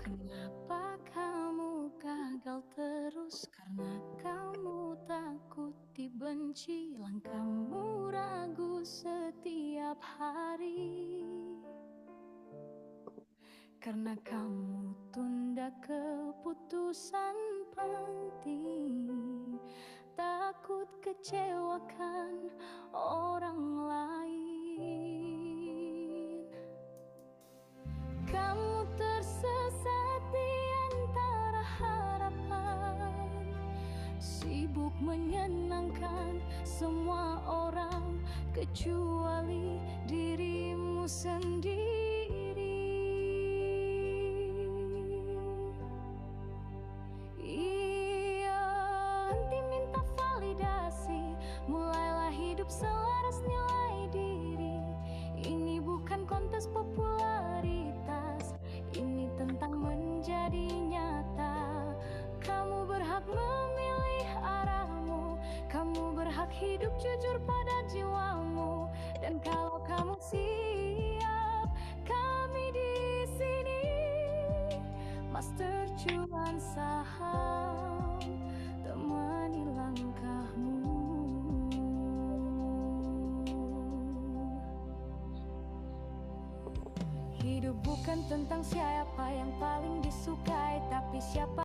Kenapa kamu gagal terus? Karena kamu takut dibenci, langkahmu ragu setiap hari. Karena kamu tunda keputusan penting, takut kecewakan orang lain. Kamu tersesat di antara harapan, sibuk menyenangkan semua orang kecuali dirimu sendiri. Iya, henti minta validasi, mulailah hidup selaras nilai diri. Ini bukan kontes popularitas, ini tentang menjadi nyata. Kamu berhak memilih arahmu, kamu berhak hidup jujur pada jiwamu. Dan kalau kamu siap, kami di sini. Master cuan saham, temani langkahmu. Hidup bukan tentang siapa yang paling disukai, tapi siapa